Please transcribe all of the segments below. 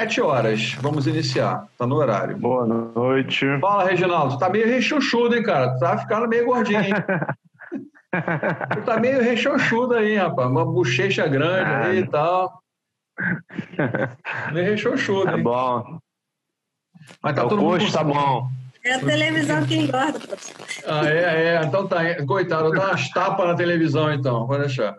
7 horas. Vamos iniciar. Tá no horário. Boa noite. Fala, Reginaldo. Tu tá meio rechonchudo, hein, cara? Tu tá ficando meio gordinho, hein? Tu tá meio rechonchudo aí, rapaz. Uma bochecha grande aí e tal. Meio rechonchudo, Tá hein? bom. Mas tá todo mundo Tá bom. É a televisão que engorda, professor. Ah, é. Então tá. Coitado, eu dou umas tapas na televisão, então. Pode deixar.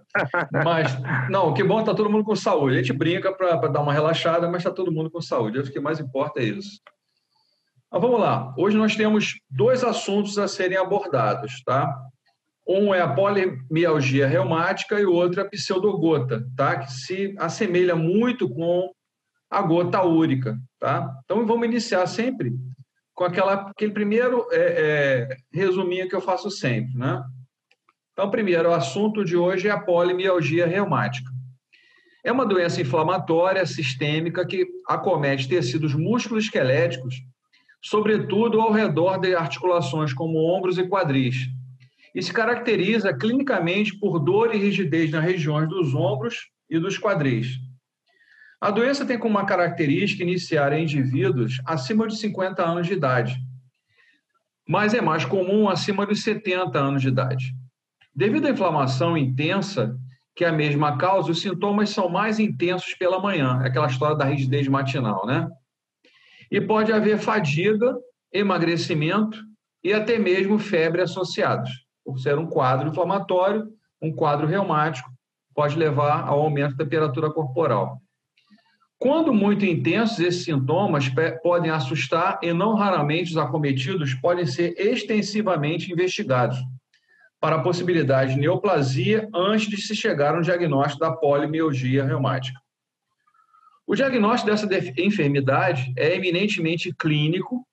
Mas, não, que bom, tá todo mundo com saúde. A gente brinca para dar uma relaxada, mas tá todo mundo com saúde. Acho que o que mais importa é isso. Mas vamos lá. Hoje nós temos 2 assuntos a serem abordados, tá? Um é a polimialgia reumática e o outro é a pseudogota, tá? Que se assemelha muito com a gota úrica, tá? Então vamos iniciar sempre com aquele primeiro resuminho que eu faço sempre, né? Então, primeiro, o assunto de hoje é a polimialgia reumática. É uma doença inflamatória sistêmica que acomete tecidos musculoesqueléticos, sobretudo ao redor de articulações como ombros e quadris, e se caracteriza clinicamente por dor e rigidez nas regiões dos ombros e dos quadris. A doença tem como uma característica iniciar em indivíduos acima de 50 anos de idade, mas é mais comum acima dos 70 anos de idade. Devido à inflamação intensa que a mesma causa, os sintomas são mais intensos pela manhã, aquela história da rigidez matinal, né? E pode haver fadiga, emagrecimento e até mesmo febre associados. Por ser um quadro inflamatório, um quadro reumático, pode levar ao aumento da temperatura corporal. Quando muito intensos, esses sintomas podem assustar e não raramente os acometidos podem ser extensivamente investigados para a possibilidade de neoplasia antes de se chegar ao diagnóstico da polimialgia reumática. O diagnóstico dessa enfermidade é eminentemente clínico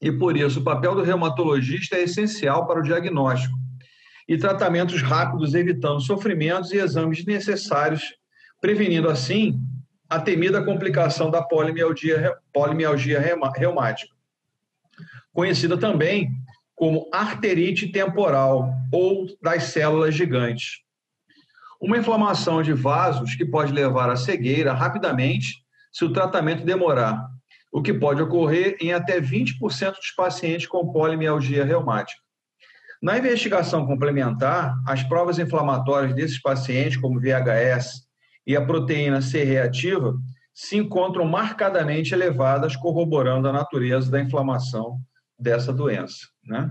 e, por isso, o papel do reumatologista é essencial para o diagnóstico e tratamentos rápidos, evitando sofrimentos e exames necessários, prevenindo, assim, a temida complicação da polimialgia reumática, conhecida também como arterite temporal ou das células gigantes. Uma inflamação de vasos que pode levar à cegueira rapidamente se o tratamento demorar, o que pode ocorrer em até 20% dos pacientes com polimialgia reumática. Na investigação complementar, as provas inflamatórias desses pacientes, como VHS e a proteína C reativa, se encontram marcadamente elevadas, corroborando a natureza da inflamação dessa doença, né?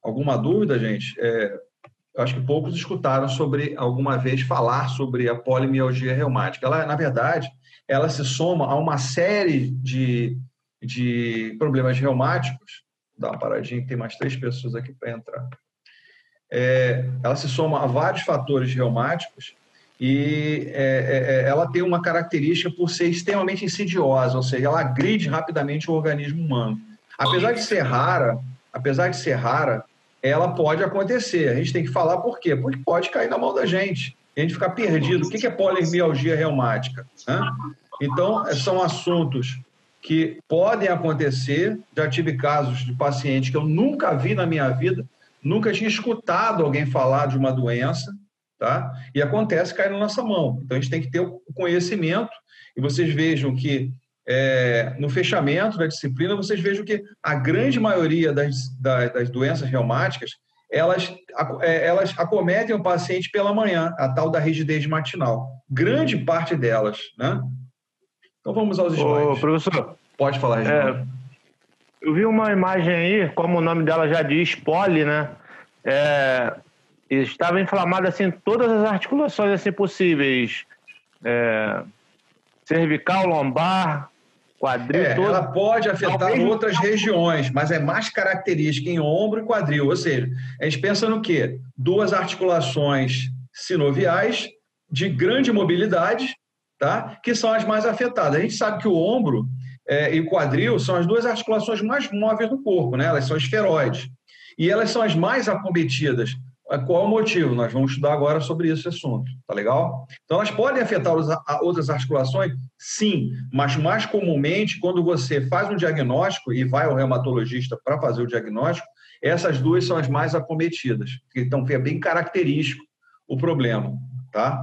Alguma dúvida, gente? Eu acho que poucos escutaram alguma vez falar sobre a polimialgia reumática. Ela, na verdade, ela se soma a uma série de problemas reumáticos. Dá uma paradinha, tem mais 3 pessoas aqui para entrar. Ela se soma a vários fatores reumáticos e ela tem uma característica por ser extremamente insidiosa, ou seja, ela agride rapidamente o organismo humano. Apesar de ser rara, ela pode acontecer. A gente tem que falar por quê? Porque pode cair na mão da gente. A gente ficar perdido. O que é polimialgia reumática, né? Então, são assuntos que podem acontecer. Já tive casos de pacientes que eu nunca vi na minha vida, nunca tinha escutado alguém falar de uma doença, tá? E acontece cair na nossa mão. Então, a gente tem que ter o conhecimento, e vocês vejam que no fechamento da disciplina, vocês vejam que a grande maioria das doenças reumáticas, elas acometem o paciente pela manhã, a tal da rigidez matinal. Grande parte delas, né? Então, vamos aos slides. Ô, professor. Pode falar, Reginaldo. Eu vi uma imagem aí, como o nome dela já diz, poli, né? Estava inflamada, assim, todas as articulações, assim, possíveis. Cervical, lombar, quadril, ela pode afetar outras regiões, mas é mais característica em ombro e quadril. Ou seja, a gente pensa no quê? 2 articulações sinoviais de grande mobilidade, tá? Que são as mais afetadas. A gente sabe que o ombro e o quadril são as 2 articulações mais móveis do corpo, né? Elas são esferoides. E elas são as mais acometidas. Qual o motivo? Nós vamos estudar agora sobre esse assunto, tá legal? Então, elas podem afetar outras articulações? Sim, mas mais comumente, quando você faz um diagnóstico e vai ao reumatologista para fazer o diagnóstico, essas 2 são as mais acometidas. Então, é bem característico o problema, tá?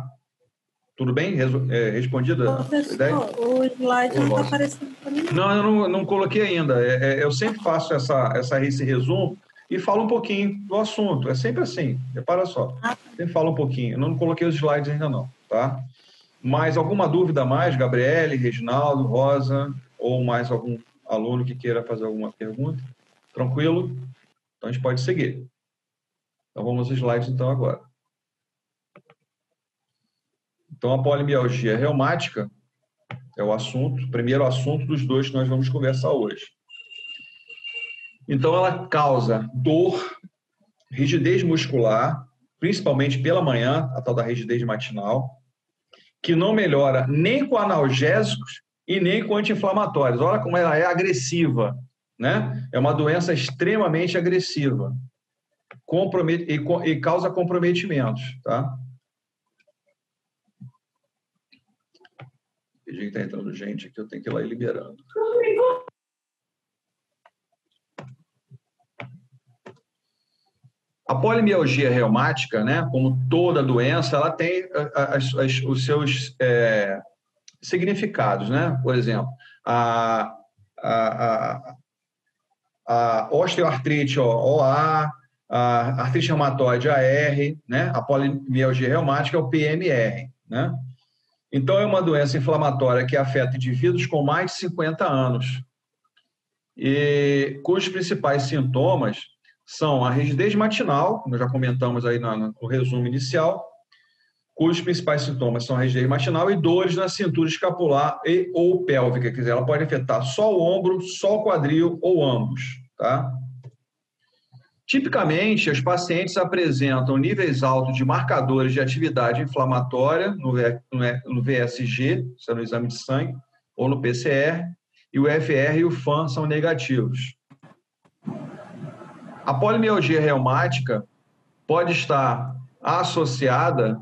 Tudo bem? Respondido a ideia? Professor, o slide não está aparecendo para mim. Não, eu não coloquei ainda. Eu sempre faço esse resumo e falo um pouquinho do assunto. É sempre assim, repara só. Sempre falo um pouquinho. Eu não coloquei os slides ainda não, tá? Mas alguma dúvida a mais, Gabriele, Reginaldo, Rosa, ou mais algum aluno que queira fazer alguma pergunta? Tranquilo? Então a gente pode seguir. Então vamos aos slides então agora. Então a polimialgia reumática é o primeiro assunto dos dois que nós vamos conversar hoje. Então ela causa dor, rigidez muscular, principalmente pela manhã, a tal da rigidez matinal, que não melhora nem com analgésicos e nem com anti-inflamatórios. Olha como ela é agressiva, né? É uma doença extremamente agressiva e causa comprometimentos, tá? A gente está entrando gente aqui, eu tenho que ir lá e liberando. A polimialgia reumática, né, como toda doença, ela tem os seus significados, né? Por exemplo, a osteoartrite OA, a artrite reumatoide AR, né? A polimialgia reumática é o PMR, né? Então, é uma doença inflamatória que afeta indivíduos com mais de 50 anos e cujos principais sintomas são a rigidez matinal, como já comentamos aí no resumo inicial, cujos principais sintomas são a rigidez matinal e dores na cintura escapular ou pélvica, quer dizer, ela pode afetar só o ombro, só o quadril ou ambos, tá? Tipicamente, os pacientes apresentam níveis altos de marcadores de atividade inflamatória no VSG, isso é no exame de sangue, ou no PCR, e o FR e o FAN são negativos. A polimialgia reumática pode estar associada...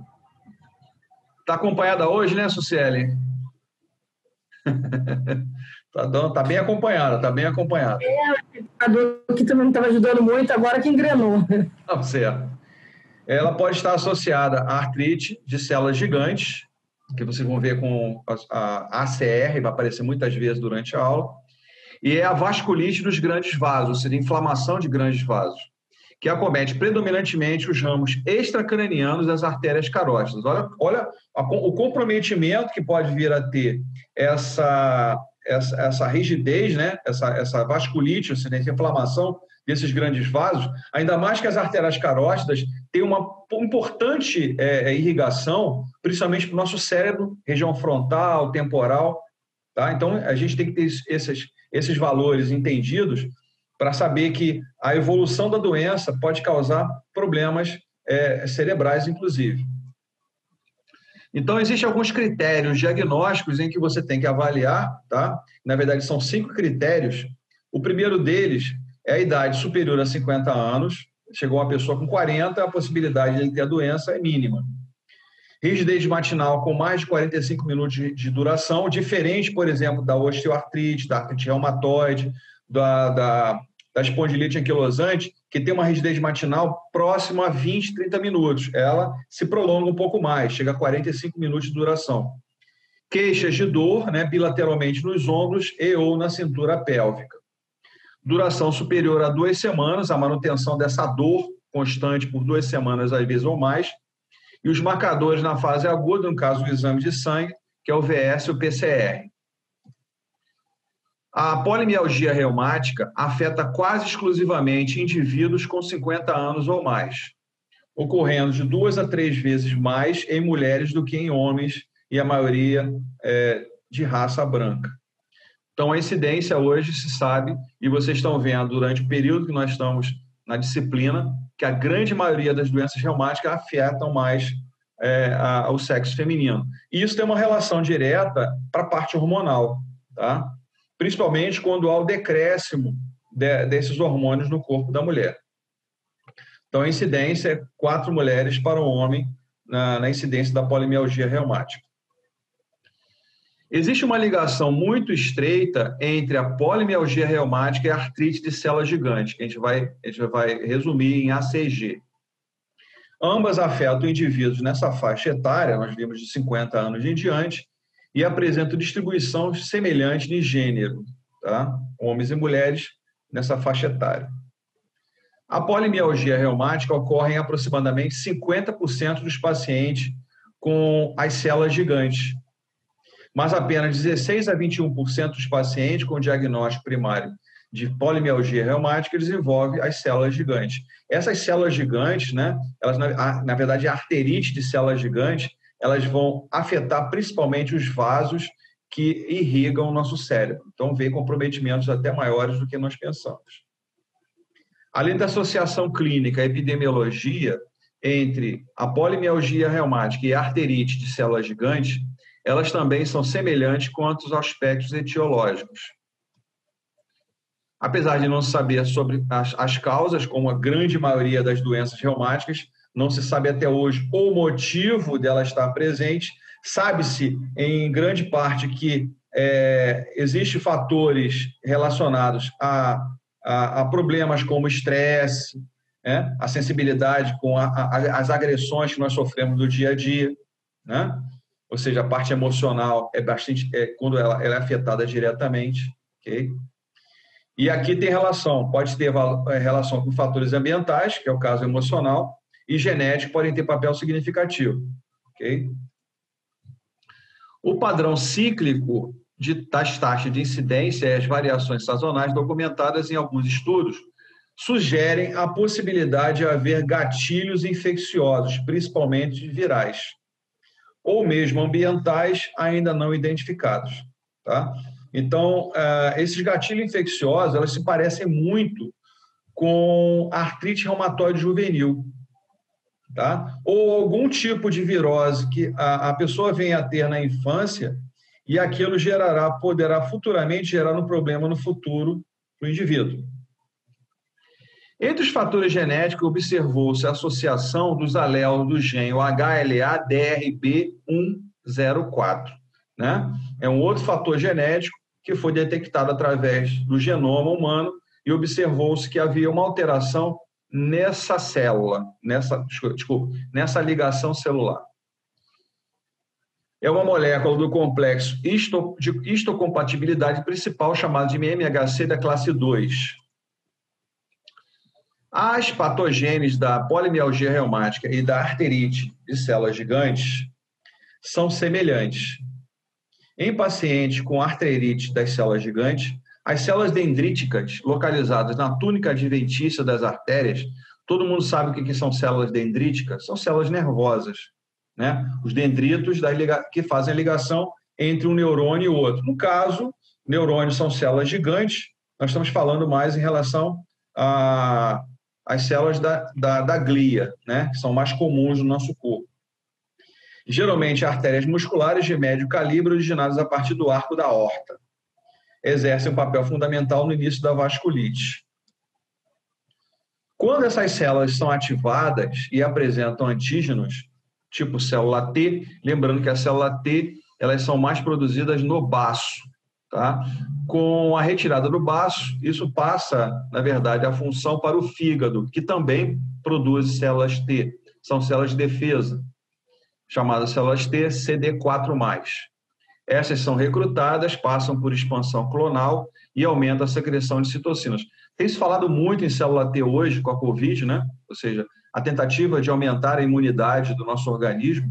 Está acompanhada hoje, né, Suciele? Está bem acompanhada, está bem acompanhada. A dor que também não estava ajudando muito, agora que engrenou. Tá certo. Ela pode estar associada à artrite de células gigantes, que vocês vão ver com a ACR, vai aparecer muitas vezes durante a aula, e é a vasculite dos grandes vasos, ou seja, inflamação de grandes vasos, que acomete predominantemente os ramos extracranianos das artérias carótidas. Olha o comprometimento que pode vir a ter essa rigidez, né? essa vasculite, ou seja, essa inflamação desses grandes vasos, ainda mais que as artérias carótidas têm uma importante irrigação, principalmente para o nosso cérebro, região frontal, temporal. Tá? Então, a gente tem que ter esses valores entendidos para saber que a evolução da doença pode causar problemas cerebrais, inclusive. Então, existem alguns critérios diagnósticos em que você tem que avaliar, tá? Na verdade, são 5 critérios. O primeiro deles é a idade superior a 50 anos. Chegou uma pessoa com 40, a possibilidade de ele ter a doença é mínima. Rigidez matinal com mais de 45 minutos de duração, diferente, por exemplo, da osteoartrite, da artrite reumatoide, da espondilite anquilosante, que tem uma rigidez matinal próxima a 20, 30 minutos. Ela se prolonga um pouco mais, chega a 45 minutos de duração. Queixas de dor, né, bilateralmente nos ombros e ou na cintura pélvica. Duração superior a 2 semanas, a manutenção dessa dor constante por 2 semanas, às vezes ou mais. E os marcadores na fase aguda, no caso do exame de sangue, que é o VS e o PCR. A polimialgia reumática afeta quase exclusivamente indivíduos com 50 anos ou mais, ocorrendo de 2 a 3 vezes mais em mulheres do que em homens, e a maioria de raça branca. Então, a incidência hoje se sabe, e vocês estão vendo durante o período que nós estamos na disciplina, que a grande maioria das doenças reumáticas afetam mais o sexo feminino. E isso tem uma relação direta para a parte hormonal, tá? Principalmente quando há o decréscimo desses hormônios no corpo da mulher. Então, a incidência é 4 mulheres para um homem na incidência da polimialgia reumática. Existe uma ligação muito estreita entre a polimialgia reumática e a artrite de células gigantes, que a gente vai resumir em ACG. Ambas afetam indivíduos nessa faixa etária, nós vimos de 50 anos em diante, e apresentam distribuição semelhante de gênero, tá? Homens e mulheres nessa faixa etária. A polimialgia reumática ocorre em aproximadamente 50% dos pacientes com as células gigantes, mas apenas 16 a 21% dos pacientes com diagnóstico primário de polimialgia reumática desenvolvem as células gigantes. Essas células gigantes, né, elas, na verdade, a arterite de células gigantes, elas vão afetar principalmente os vasos que irrigam o nosso cérebro. Então, vem comprometimentos até maiores do que nós pensamos. Além da associação clínica e epidemiologia entre a polimialgia reumática e a arterite de células gigantes, elas também são semelhantes quanto aos aspectos etiológicos. Apesar de não se saber sobre as causas, como a grande maioria das doenças reumáticas, não se sabe até hoje o motivo dela estar presente. Sabe-se, em grande parte, que existem fatores relacionados a problemas como estresse, né? A sensibilidade com as agressões que nós sofremos do dia a dia, né? Ou seja, a parte emocional é bastante, quando ela é afetada diretamente, ok? E aqui tem relação, pode ter relação com fatores ambientais, que é o caso emocional, e genético podem ter papel significativo, ok? O padrão cíclico das taxas de incidência e as variações sazonais documentadas em alguns estudos sugerem a possibilidade de haver gatilhos infecciosos, principalmente virais, ou mesmo ambientais ainda não identificados, tá? Então, esses gatilhos infecciosos, elas se parecem muito com artrite reumatoide juvenil, tá? Ou algum tipo de virose que a pessoa venha a ter na infância e aquilo poderá futuramente gerar um problema no futuro para o indivíduo. Entre os fatores genéticos, observou-se a associação dos alelos do gene HLA-DRB104, né? É um outro fator genético que foi detectado através do genoma humano e observou-se que havia uma alteração nessa célula, nessa ligação celular. É uma molécula do complexo de histocompatibilidade principal, chamada de MHC da classe 2. As patogêneses da polimialgia reumática e da arterite de células gigantes são semelhantes. Em pacientes com arterite das células gigantes, as células dendríticas localizadas na túnica adventícia das artérias, todo mundo sabe o que são células dendríticas? São células nervosas, né? Os dendritos que fazem a ligação entre um neurônio e o outro. No caso, neurônios são células gigantes, nós estamos falando mais em relação às células da glia, né? Que são mais comuns no nosso corpo. Geralmente, artérias musculares de médio calibre originadas a partir do arco da aorta. Exercem um papel fundamental no início da vasculite. Quando essas células são ativadas e apresentam antígenos, tipo célula T, lembrando que a célula T, elas são mais produzidas no baço, tá? Com a retirada do baço, isso passa, na verdade, a função para o fígado, que também produz células T. São células de defesa, chamadas células T CD4+. Essas são recrutadas, passam por expansão clonal e aumentam a secreção de citocinas. Tem se falado muito em célula T hoje com a Covid, né? Ou seja, a tentativa de aumentar a imunidade do nosso organismo,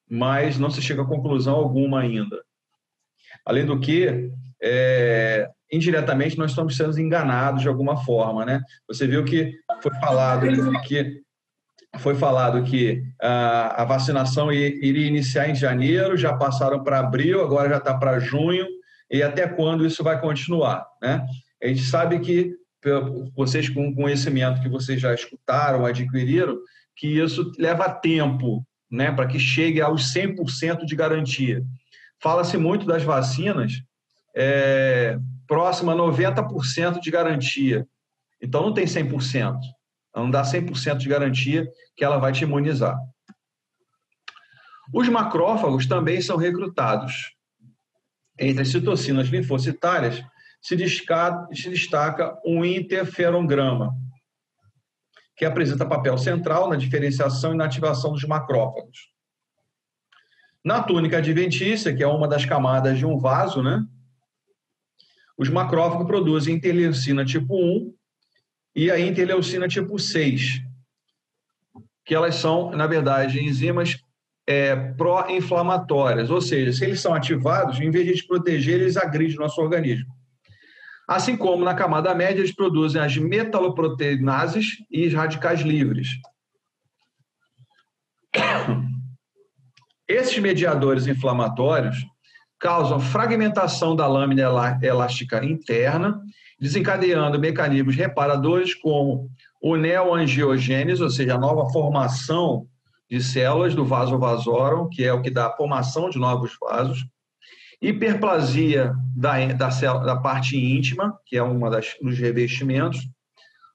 mas não se chega a conclusão alguma ainda. Além do que, indiretamente, nós estamos sendo enganados de alguma forma, né? Você viu que foi falado que a vacinação iria iniciar em janeiro, já passaram para abril, agora já está para junho, e até quando isso vai continuar, né? A gente sabe que, vocês com conhecimento que vocês já escutaram, adquiriram, que isso leva tempo, né, para que chegue aos 100% de garantia. Fala-se muito das vacinas próxima a 90% de garantia. Então, não tem 100%. Não dá 100% de garantia que ela vai te imunizar. Os macrófagos também são recrutados. Entre as citocinas linfocitárias se destaca um interferongrama. que apresenta papel central na diferenciação e na ativação dos macrófagos. Na túnica adventícia, que é uma das camadas de um vaso, né? Os macrófagos produzem interleucina tipo 1 e a interleucina tipo 6, que elas são, na verdade, enzimas pró-inflamatórias, ou seja, se eles são ativados, em vez de eles proteger, eles agridem o nosso organismo. Assim como na camada média, eles produzem as metaloproteinases e os radicais livres. Esses mediadores inflamatórios causam fragmentação da lâmina elástica interna, desencadeando mecanismos reparadores como o neoangiogênese, ou seja, a nova formação de células do vaso vasorum, que é o que dá a formação de novos vasos, hiperplasia da parte íntima, que é uma dos revestimentos,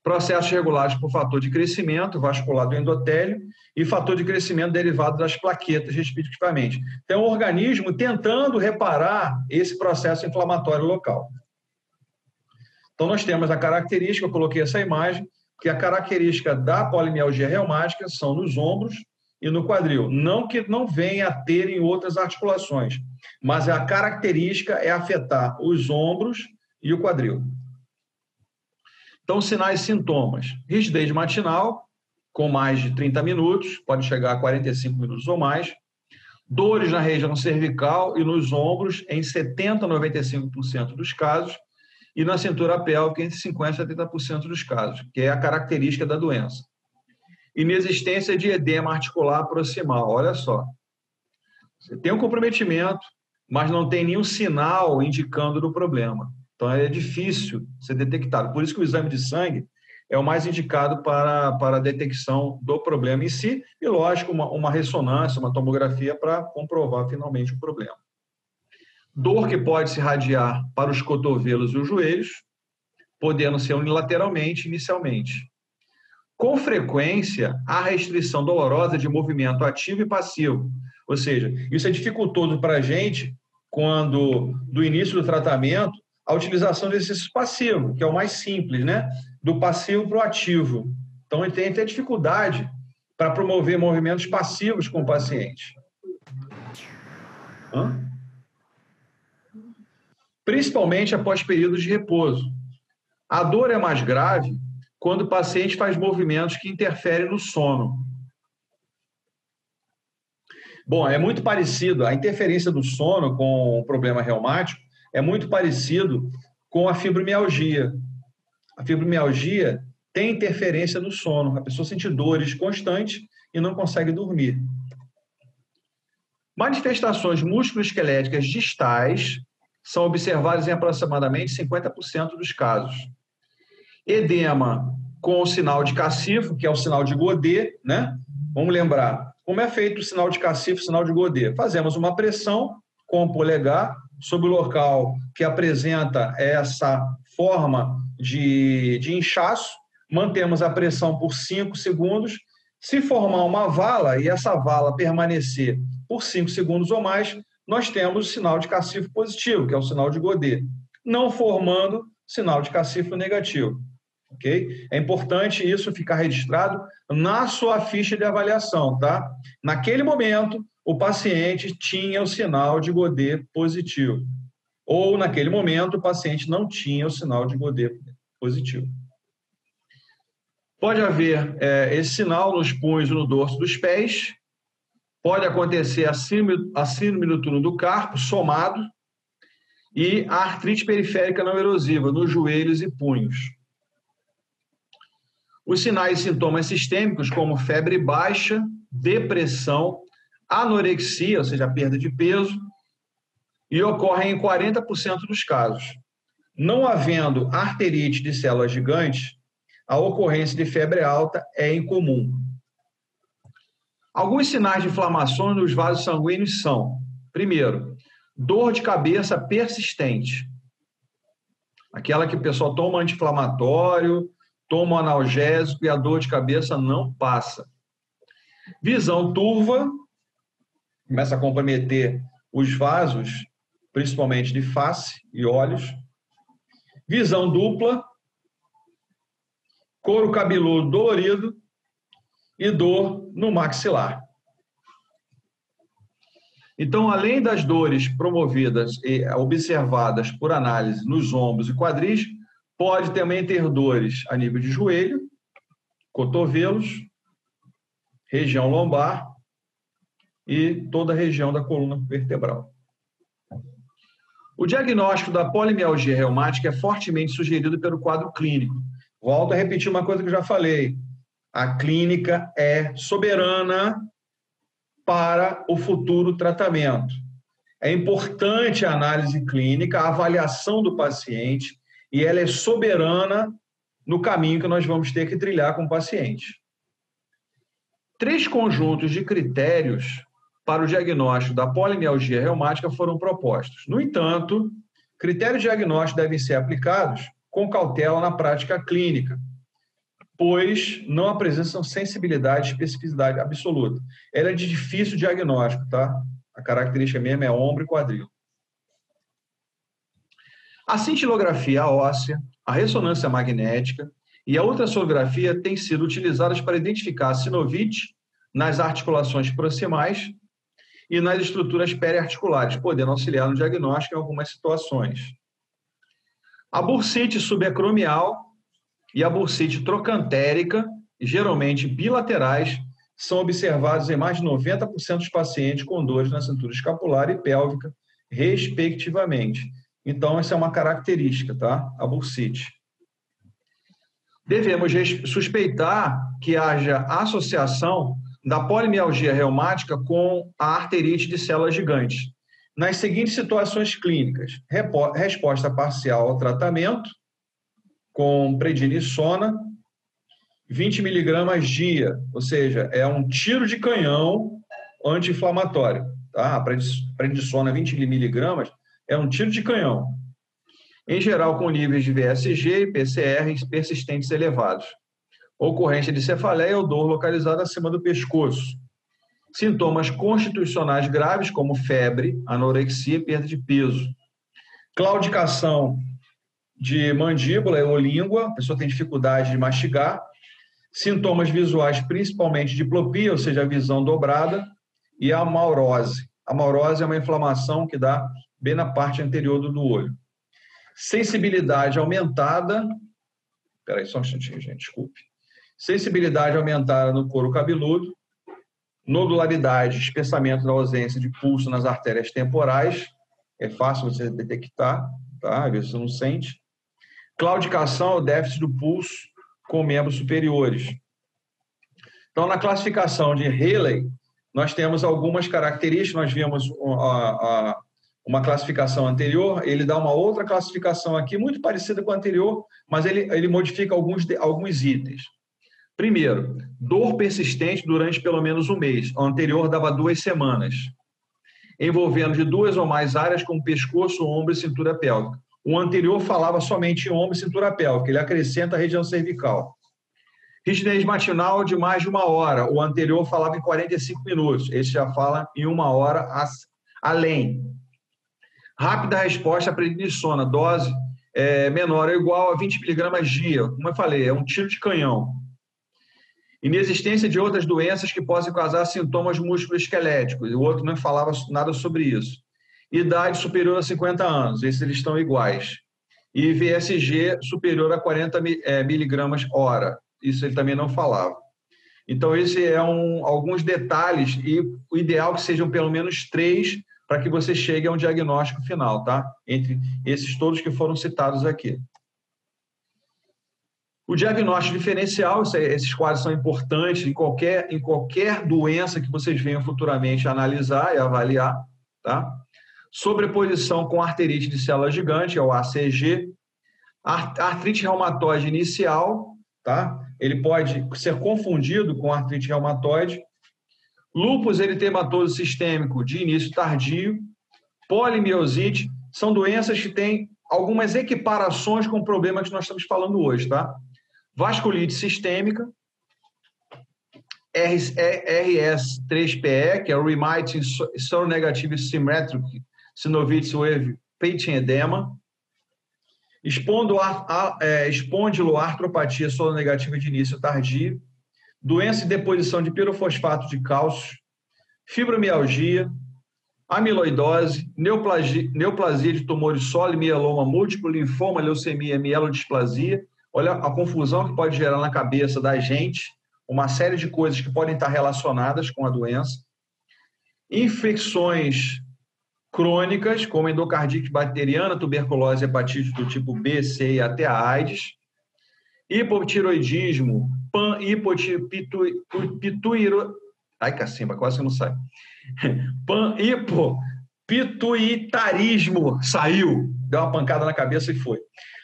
processos regulados por fator de crescimento vascular do endotélio e fator de crescimento derivado das plaquetas, respectivamente. Então, o organismo tentando reparar esse processo inflamatório local. Então, nós temos a característica, eu coloquei essa imagem, que a característica da polimialgia reumática são nos ombros e no quadril. Não que não venha a ter em outras articulações, mas a característica é afetar os ombros e o quadril. Então, sinais e sintomas. Rigidez matinal, com mais de 30 minutos, pode chegar a 45 minutos ou mais. Dores na região cervical e nos ombros em 70% a 95% dos casos. E na cintura pélvica entre 50% a 70% dos casos, que é a característica da doença. Inexistência de edema articular proximal. Olha só. Você tem um comprometimento, mas não tem nenhum sinal indicando do problema. Então, é difícil ser detectado. Por isso que o exame de sangue é o mais indicado para a detecção do problema em si e, lógico, uma ressonância, uma tomografia para comprovar finalmente o problema. Dor que pode se irradiar para os cotovelos e os joelhos, podendo ser unilateralmente inicialmente. Com frequência, há restrição dolorosa de movimento ativo e passivo. Ou seja, isso é dificultoso para a gente quando, do início do tratamento, a utilização de exercício passivo, que é o mais simples, né? Do passivo para o ativo. Então, ele tem até dificuldade para promover movimentos passivos com o paciente. Principalmente após períodos de repouso. A dor é mais grave quando o paciente faz movimentos que interferem no sono. Bom, é muito parecido, a interferência do sono com o problema reumático é muito parecido com a fibromialgia. A fibromialgia tem interferência no sono. A pessoa sente dores constantes e não consegue dormir. Manifestações musculoesqueléticas distais são observadas em aproximadamente 50% dos casos. Edema com o sinal de cacifo, que é o sinal de Godet, né? Vamos lembrar, como é feito o sinal de cacifo, o sinal de Godet? Fazemos uma pressão com o polegar sobre o local que apresenta essa forma de inchaço, mantemos a pressão por 5 segundos. Se formar uma vala e essa vala permanecer por 5 segundos ou mais, nós temos o sinal de cacifo positivo, que é o sinal de Godet. Não formando, sinal de cacifo negativo. Okay? É importante isso ficar registrado na sua ficha de avaliação, tá? Naquele momento, o paciente tinha o sinal de Godet positivo. Ou, naquele momento, o paciente não tinha o sinal de Godet positivo. Pode haver esse sinal nos punhos e no dorso dos pés. Pode acontecer a síndrome do túnel do carpo, somado, e a artrite periférica não erosiva, nos joelhos e punhos. Os sinais e sintomas sistêmicos, como febre baixa, depressão, anorexia, ou seja, perda de peso, e ocorrem em 40% dos casos. Não havendo arterite de células gigantes, a ocorrência de febre alta é incomum. Alguns sinais de inflamação nos vasos sanguíneos são, primeiro, dor de cabeça persistente. Aquela que o pessoal toma anti-inflamatório, toma analgésico e a dor de cabeça não passa. Visão turva, começa a comprometer os vasos, principalmente de face e olhos. Visão dupla, couro cabeludo dolorido e dor no maxilar. Então, além das dores promovidas e observadas por análise nos ombros e quadris, pode também ter dores a nível de joelho, cotovelos, região lombar e toda a região da coluna vertebral. O diagnóstico da polimialgia reumática é fortemente sugerido pelo quadro clínico. Volto a repetir uma coisa que eu já falei. A clínica é soberana para o futuro tratamento. É importante a análise clínica, a avaliação do paciente, e ela é soberana no caminho que nós vamos ter que trilhar com o paciente. 3 conjuntos de critérios para o diagnóstico da polimialgia reumática foram propostos. No entanto, critérios diagnósticos devem ser aplicados com cautela na prática clínica, pois não apresentam sensibilidade e especificidade absoluta. Ela é de difícil diagnóstico, tá? A característica mesmo é ombro e quadril. A cintilografia óssea, a ressonância magnética e a ultrassonografia têm sido utilizadas para identificar a sinovite nas articulações proximais e nas estruturas periarticulares, podendo auxiliar no diagnóstico em algumas situações. A bursite subacromial e a bursite trocantérica, geralmente bilaterais, são observados em mais de 90% dos pacientes com dores na cintura escapular e pélvica, respectivamente. Então, essa é uma característica, tá? A bursite. Devemos suspeitar que haja associação da polimialgia reumática com a arterite de células gigantes. Nas seguintes situações clínicas: resposta parcial ao tratamento, com prednisona, 20 mg dia, ou seja, é um tiro de canhão anti-inflamatório. Tá? A prednisona 20 mg é um tiro de canhão. Em geral, com níveis de VSG e PCR persistentes elevados. Ocorrência de cefaleia ou dor localizada acima do pescoço. Sintomas constitucionais graves, como febre, anorexia e perda de peso. Claudicação de mandíbula ou língua, a pessoa tem dificuldade de mastigar. Sintomas visuais, principalmente diplopia, ou seja, a visão dobrada. E a amaurose. A amaurose é uma inflamação que dá bem na parte anterior do olho. Sensibilidade aumentada. Espera aí, só um instantinho, gente, desculpe. Sensibilidade aumentada no couro cabeludo, nodularidade, espessamento da ausência de pulso nas artérias temporais, é fácil você detectar, tá? Às vezes você não sente. Claudicação ou déficit do pulso com membros superiores. Então, na classificação de Haley, nós temos algumas características, nós vimos uma classificação anterior, ele dá uma outra classificação aqui, muito parecida com a anterior, mas ele modifica alguns itens. Primeiro, dor persistente durante pelo menos um mês. O anterior dava 2 semanas. Envolvendo de 2 ou mais áreas como pescoço, ombro e cintura pélvica. O anterior falava somente em ombro e cintura pélvica. Ele acrescenta a região cervical. Rigidez matinal de mais de 1 hora. O anterior falava em 45 minutos. Esse já fala em 1 hora além. Rápida resposta à prednisona. Dose menor ou igual a 20 mg dia. Como eu falei, é um tiro de canhão. Inexistência de outras doenças que possam causar sintomas musculoesqueléticos. O outro não falava nada sobre isso. Idade superior a 50 anos. Esses eles estão iguais. E VSG superior a 40 miligramas hora. Isso ele também não falava. Então, esse é alguns detalhes. E o ideal é que sejam pelo menos 3 para que você chegue a um diagnóstico final, tá? Entre esses todos que foram citados aqui. O diagnóstico diferencial, esses quadros são importantes em qualquer doença que vocês venham futuramente analisar e avaliar, tá? Sobreposição com arterite de célula gigante, é o ACG. Artrite reumatoide inicial, tá? Ele pode ser confundido com artrite reumatoide. Lúpus eritematoso sistêmico de início tardio. Polimiosite, são doenças que têm algumas equiparações com o problema que nós estamos falando hoje, tá? Vasculite sistêmica, RS3PE, que é o Remitting Seronegative Symmetric Synovitis with Patent Edema, espondiloartropatia soronegativa de início tardio, doença e deposição de pirofosfato de cálcio, fibromialgia, amiloidose, neoplasia de tumores sólidos, mieloma múltiplo, linfoma, leucemia, mielodisplasia. Olha a confusão que pode gerar na cabeça da gente, uma série de coisas que podem estar relacionadas com a doença. Infecções crônicas, como endocardite bacteriana, tuberculose, hepatite do tipo B, C e até a AIDS. Hipotiroidismo, ai, cacimba, quase que não sai. Panhipopituitarismo, saiu, deu uma pancada na cabeça e foi.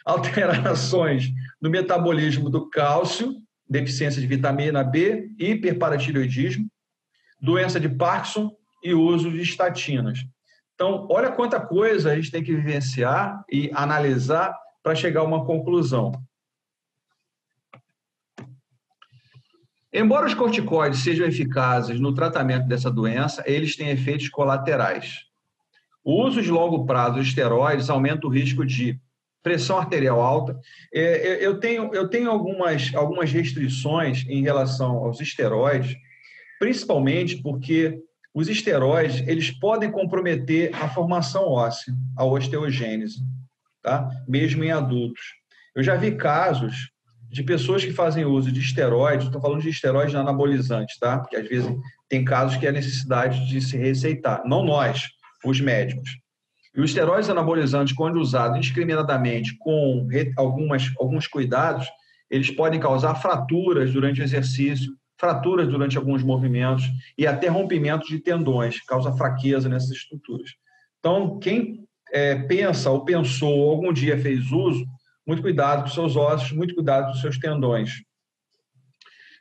Alterações no metabolismo do cálcio, deficiência de vitamina B, hiperparatireoidismo, doença de Parkinson e uso de estatinas. Então, olha quanta coisa a gente tem que vivenciar e analisar para chegar a uma conclusão. Embora os corticoides sejam eficazes no tratamento dessa doença, eles têm efeitos colaterais. O uso de longo prazo de esteroides aumenta o risco de pressão arterial alta. Eu tenho algumas restrições em relação aos esteroides, principalmente porque os esteroides eles podem comprometer a formação óssea, a osteogênese, tá? Mesmo em adultos. Eu já vi casos de pessoas que fazem uso de esteroides, estou falando de esteroides anabolizantes, tá? Porque às vezes tem casos que há necessidade de se receitar, não nós, os médicos. E os esteroides anabolizantes, quando usados indiscriminadamente com alguns cuidados, eles podem causar fraturas durante o exercício, fraturas durante alguns movimentos e até rompimento de tendões, causa fraqueza nessas estruturas. Então, quem pensa ou pensou ou algum dia fez uso, muito cuidado com seus ossos, muito cuidado com seus tendões.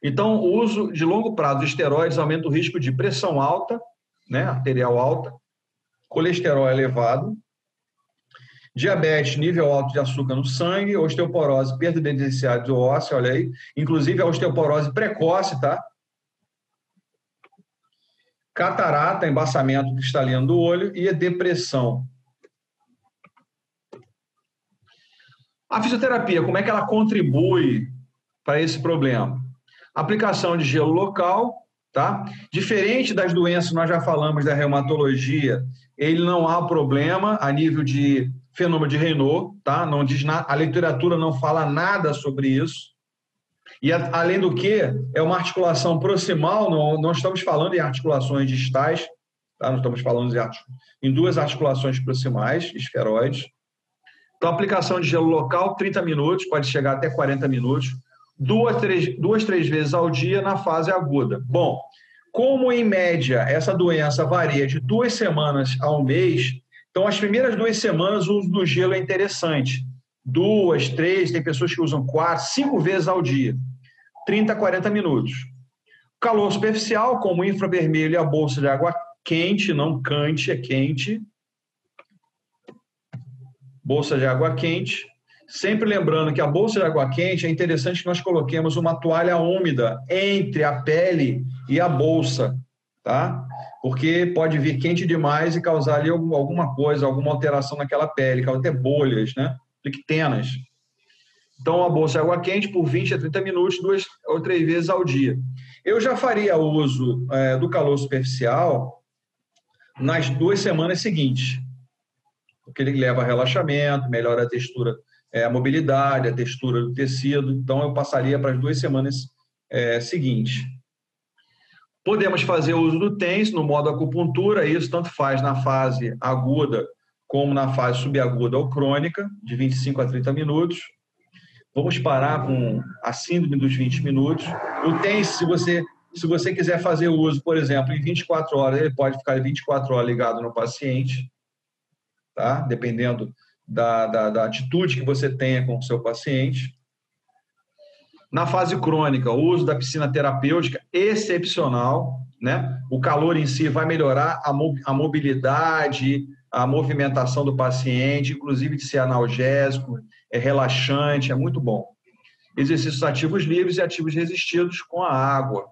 Então, o uso de longo prazo de esteroides aumenta o risco de pressão alta, né, arterial alta, colesterol elevado, diabetes, nível alto de açúcar no sangue, osteoporose, perda de densidade óssea, olha aí, inclusive a osteoporose precoce, tá? Catarata, embaçamento cristalino do olho e a depressão. A fisioterapia, como é que ela contribui para esse problema? Aplicação de gelo local, tá? Diferente das doenças que nós já falamos da reumatologia, ele não há problema a nível de fenômeno de Raynaud, tá? Não diz nada, a literatura não fala nada sobre isso. E, além do que, é uma articulação proximal, não estamos falando em articulações distais, tá? Nós estamos falando em duas articulações proximais, esferoides. Então, aplicação de gelo local, 30 minutos, pode chegar até 40 minutos, duas, três vezes ao dia na fase aguda. Bom, como em média essa doença varia de 2 semanas a 1 mês, então as primeiras 2 semanas o uso do gelo é interessante. 2, 3, tem pessoas que usam 4, 5 vezes ao dia, 30 a 40 minutos. Calor superficial, como o infravermelho e a bolsa de água quente, não quente, é quente. Bolsa de água quente. Sempre lembrando que a bolsa de água quente é interessante que nós coloquemos uma toalha úmida entre a pele e a bolsa, tá? Porque pode vir quente demais e causar ali alguma coisa, alguma alteração naquela pele, causar até bolhas, né? Ictenas. Então, a bolsa de água quente por 20 a 30 minutos, 2 ou 3 vezes ao dia. Eu já faria uso do calor superficial nas 2 semanas seguintes, porque ele leva a relaxamento, melhora a textura, a mobilidade, a textura do tecido. Então, eu passaria para as 2 semanas seguintes. Podemos fazer uso do TENS no modo acupuntura, isso tanto faz na fase aguda como na fase subaguda ou crônica, de 25 a 30 minutos. Vamos parar com a síndrome dos 20 minutos. O TENS, se você quiser fazer uso, por exemplo, em 24 horas, ele pode ficar 24 horas ligado no paciente, tá? Dependendo da atitude que você tenha com o seu paciente. Na fase crônica, o uso da piscina terapêutica, excepcional, né? O calor em si vai melhorar a mobilidade, a movimentação do paciente, inclusive de ser analgésico, é relaxante, é muito bom. Exercícios ativos livres e ativos resistidos com a água.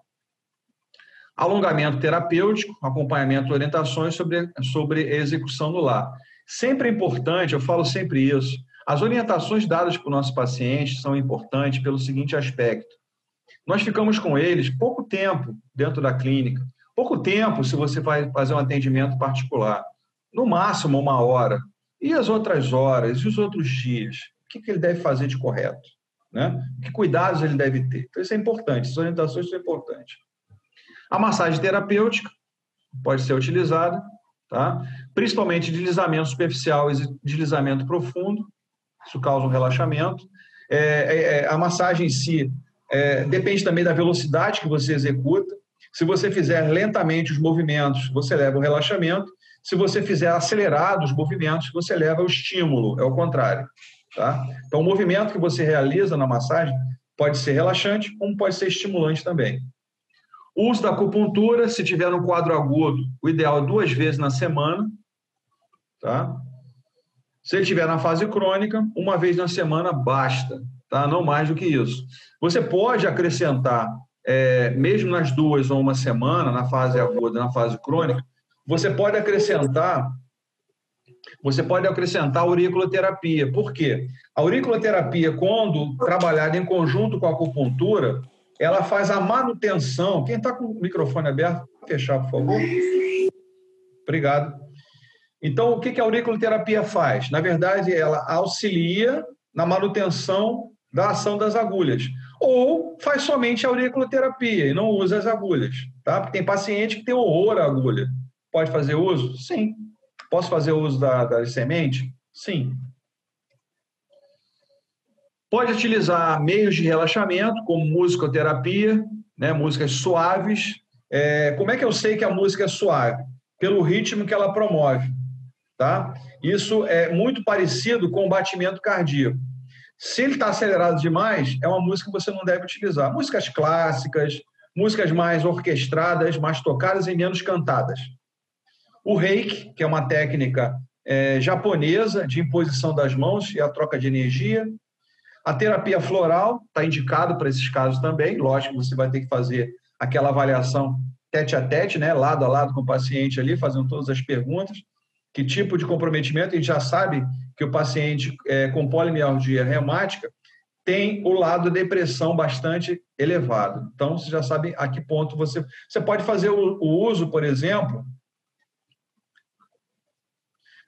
Alongamento terapêutico, acompanhamento e orientações sobre execução no lar. Sempre é importante, eu falo sempre isso, As orientações dadas para o nosso paciente são importantes pelo seguinte aspecto. Nós ficamos com eles pouco tempo dentro da clínica, pouco tempo se você vai fazer um atendimento particular, no máximo 1 hora. E as outras horas, e os outros dias? O que ele deve fazer de correto? Né? Que cuidados ele deve ter? Então, isso é importante, as orientações são importantes. A massagem terapêutica pode ser utilizada, tá? Principalmente deslizamento superficial e deslizamento profundo, isso causa um relaxamento. A massagem em si depende também da velocidade que você executa. Se você fizer lentamente os movimentos, você leva o relaxamento. Se você fizer acelerado os movimentos, você leva o estímulo, é o contrário. Tá? Então, o movimento que você realiza na massagem pode ser relaxante, como pode ser estimulante também. O uso da acupuntura, se tiver um quadro agudo, o ideal é 2 vezes na semana. Tá? Se ele estiver na fase crônica, 1 vez na semana basta, tá? Não mais do que isso. Você pode acrescentar, mesmo nas 2 ou 1 semana, na fase aguda, na fase crônica, você pode acrescentar a auriculoterapia. Por quê? A auriculoterapia, quando trabalhada em conjunto com a acupuntura, ela faz a manutenção. Quem está com o microfone aberto, fechar, por favor. Obrigado. Então, o que a auriculoterapia faz? Na verdade, ela auxilia na manutenção da ação das agulhas. Ou faz somente a auriculoterapia e não usa as agulhas. Tá? Porque tem paciente que tem horror à agulha. Pode fazer uso? Sim. Posso fazer uso da semente? Sim. Pode utilizar meios de relaxamento, como musicoterapia, né? Músicas suaves. Como é que eu sei que a música é suave? Pelo ritmo que ela promove. Tá? Isso é muito parecido com o batimento cardíaco. Se ele está acelerado demais, é uma música que você não deve utilizar. Músicas clássicas, músicas mais orquestradas, mais tocadas e menos cantadas. O reiki, que é uma técnica japonesa de imposição das mãos e a troca de energia. A terapia floral está indicado para esses casos também. Lógico que você vai ter que fazer aquela avaliação tete a tete, né? Lado a lado com o paciente ali, fazendo todas as perguntas. Que tipo de comprometimento? A gente já sabe que o paciente com polimialgia reumática tem o lado depressão bastante elevado. Então, você já sabe a que ponto você pode fazer o uso, por exemplo.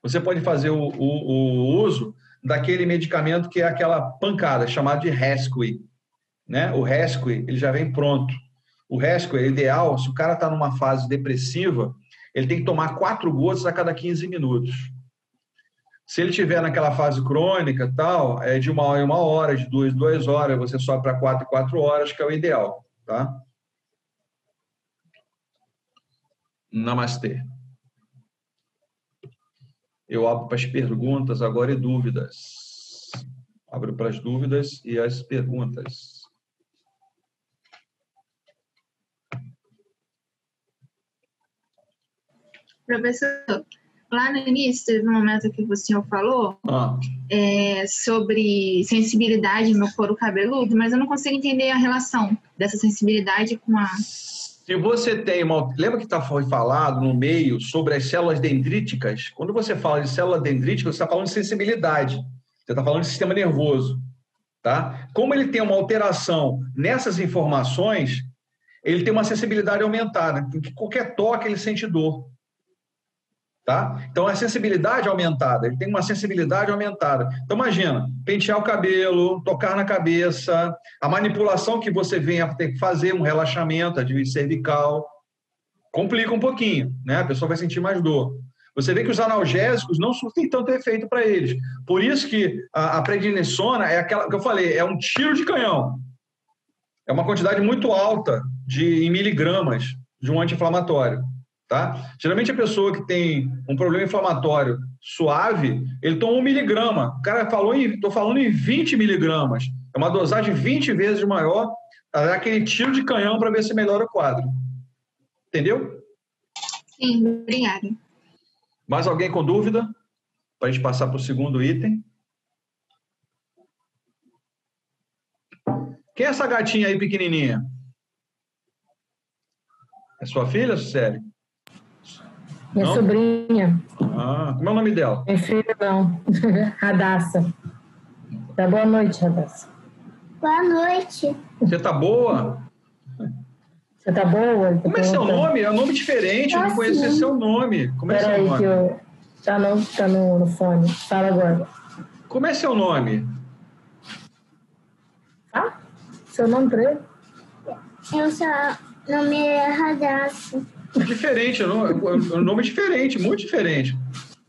Você pode fazer o uso daquele medicamento que é aquela pancada, chamado de Rescue. Né? O Rescue, ele já vem pronto. O Rescue é ideal, se o cara está numa fase depressiva, ele tem que tomar 4 gotas a cada 15 minutos. Se ele estiver naquela fase crônica, tal, é de 1 hora em 1 hora, de 2 em 2 horas, você sobe para 4 em 4 horas, que é o ideal. Tá? Namastê. Eu abro para as perguntas agora e dúvidas. Abro para as dúvidas e as perguntas. Professor, lá no início teve um momento que o senhor falou sobre sensibilidade no couro cabeludo, mas eu não consigo entender a relação dessa sensibilidade com a... Se você tem uma... Lembra que foi falado no meio sobre as células dendríticas? Quando você fala de célula dendrítica, você está falando de sensibilidade. Você está falando de sistema nervoso. Tá? Como ele tem uma alteração nessas informações, ele tem uma sensibilidade aumentada. Porque qualquer toque ele sente dor. Tá? Então, a sensibilidade aumentada, ele tem uma sensibilidade aumentada. Então, imagina, pentear o cabelo, tocar na cabeça, a manipulação que você vem a ter que fazer, um relaxamento, a divide cervical, complica um pouquinho, né? A pessoa vai sentir mais dor. Você vê que os analgésicos não surtem tanto efeito para eles. Por isso que a prednisona é aquela que eu falei, é um tiro de canhão. É uma quantidade muito alta em miligramas de um anti-inflamatório. Tá? Geralmente a pessoa que tem um problema inflamatório suave, ele toma 1 miligrama. O cara falou estou falando em 20 miligramas. É uma dosagem 20 vezes maior, é aquele tiro de canhão para ver se melhora o quadro. Entendeu? Sim, obrigada. Mais alguém com dúvida? Para a gente passar para o segundo item. Quem é essa gatinha aí pequenininha? É sua filha, Sucélia? Minha sobrinha. Como é o nome dela? Minha filha não. Radassa. Tá, boa noite, Radassa. Boa noite. Você tá boa? Você tá boa? Como é seu nome? É um nome diferente, eu não conheço esse seu nome. Como é seu Peraí nome? que eu... Tá no fone. Fala agora. Como é seu nome? Ah? Seu nome pra ele? Meu nome é Radassa. Diferente, é um nome diferente, muito diferente.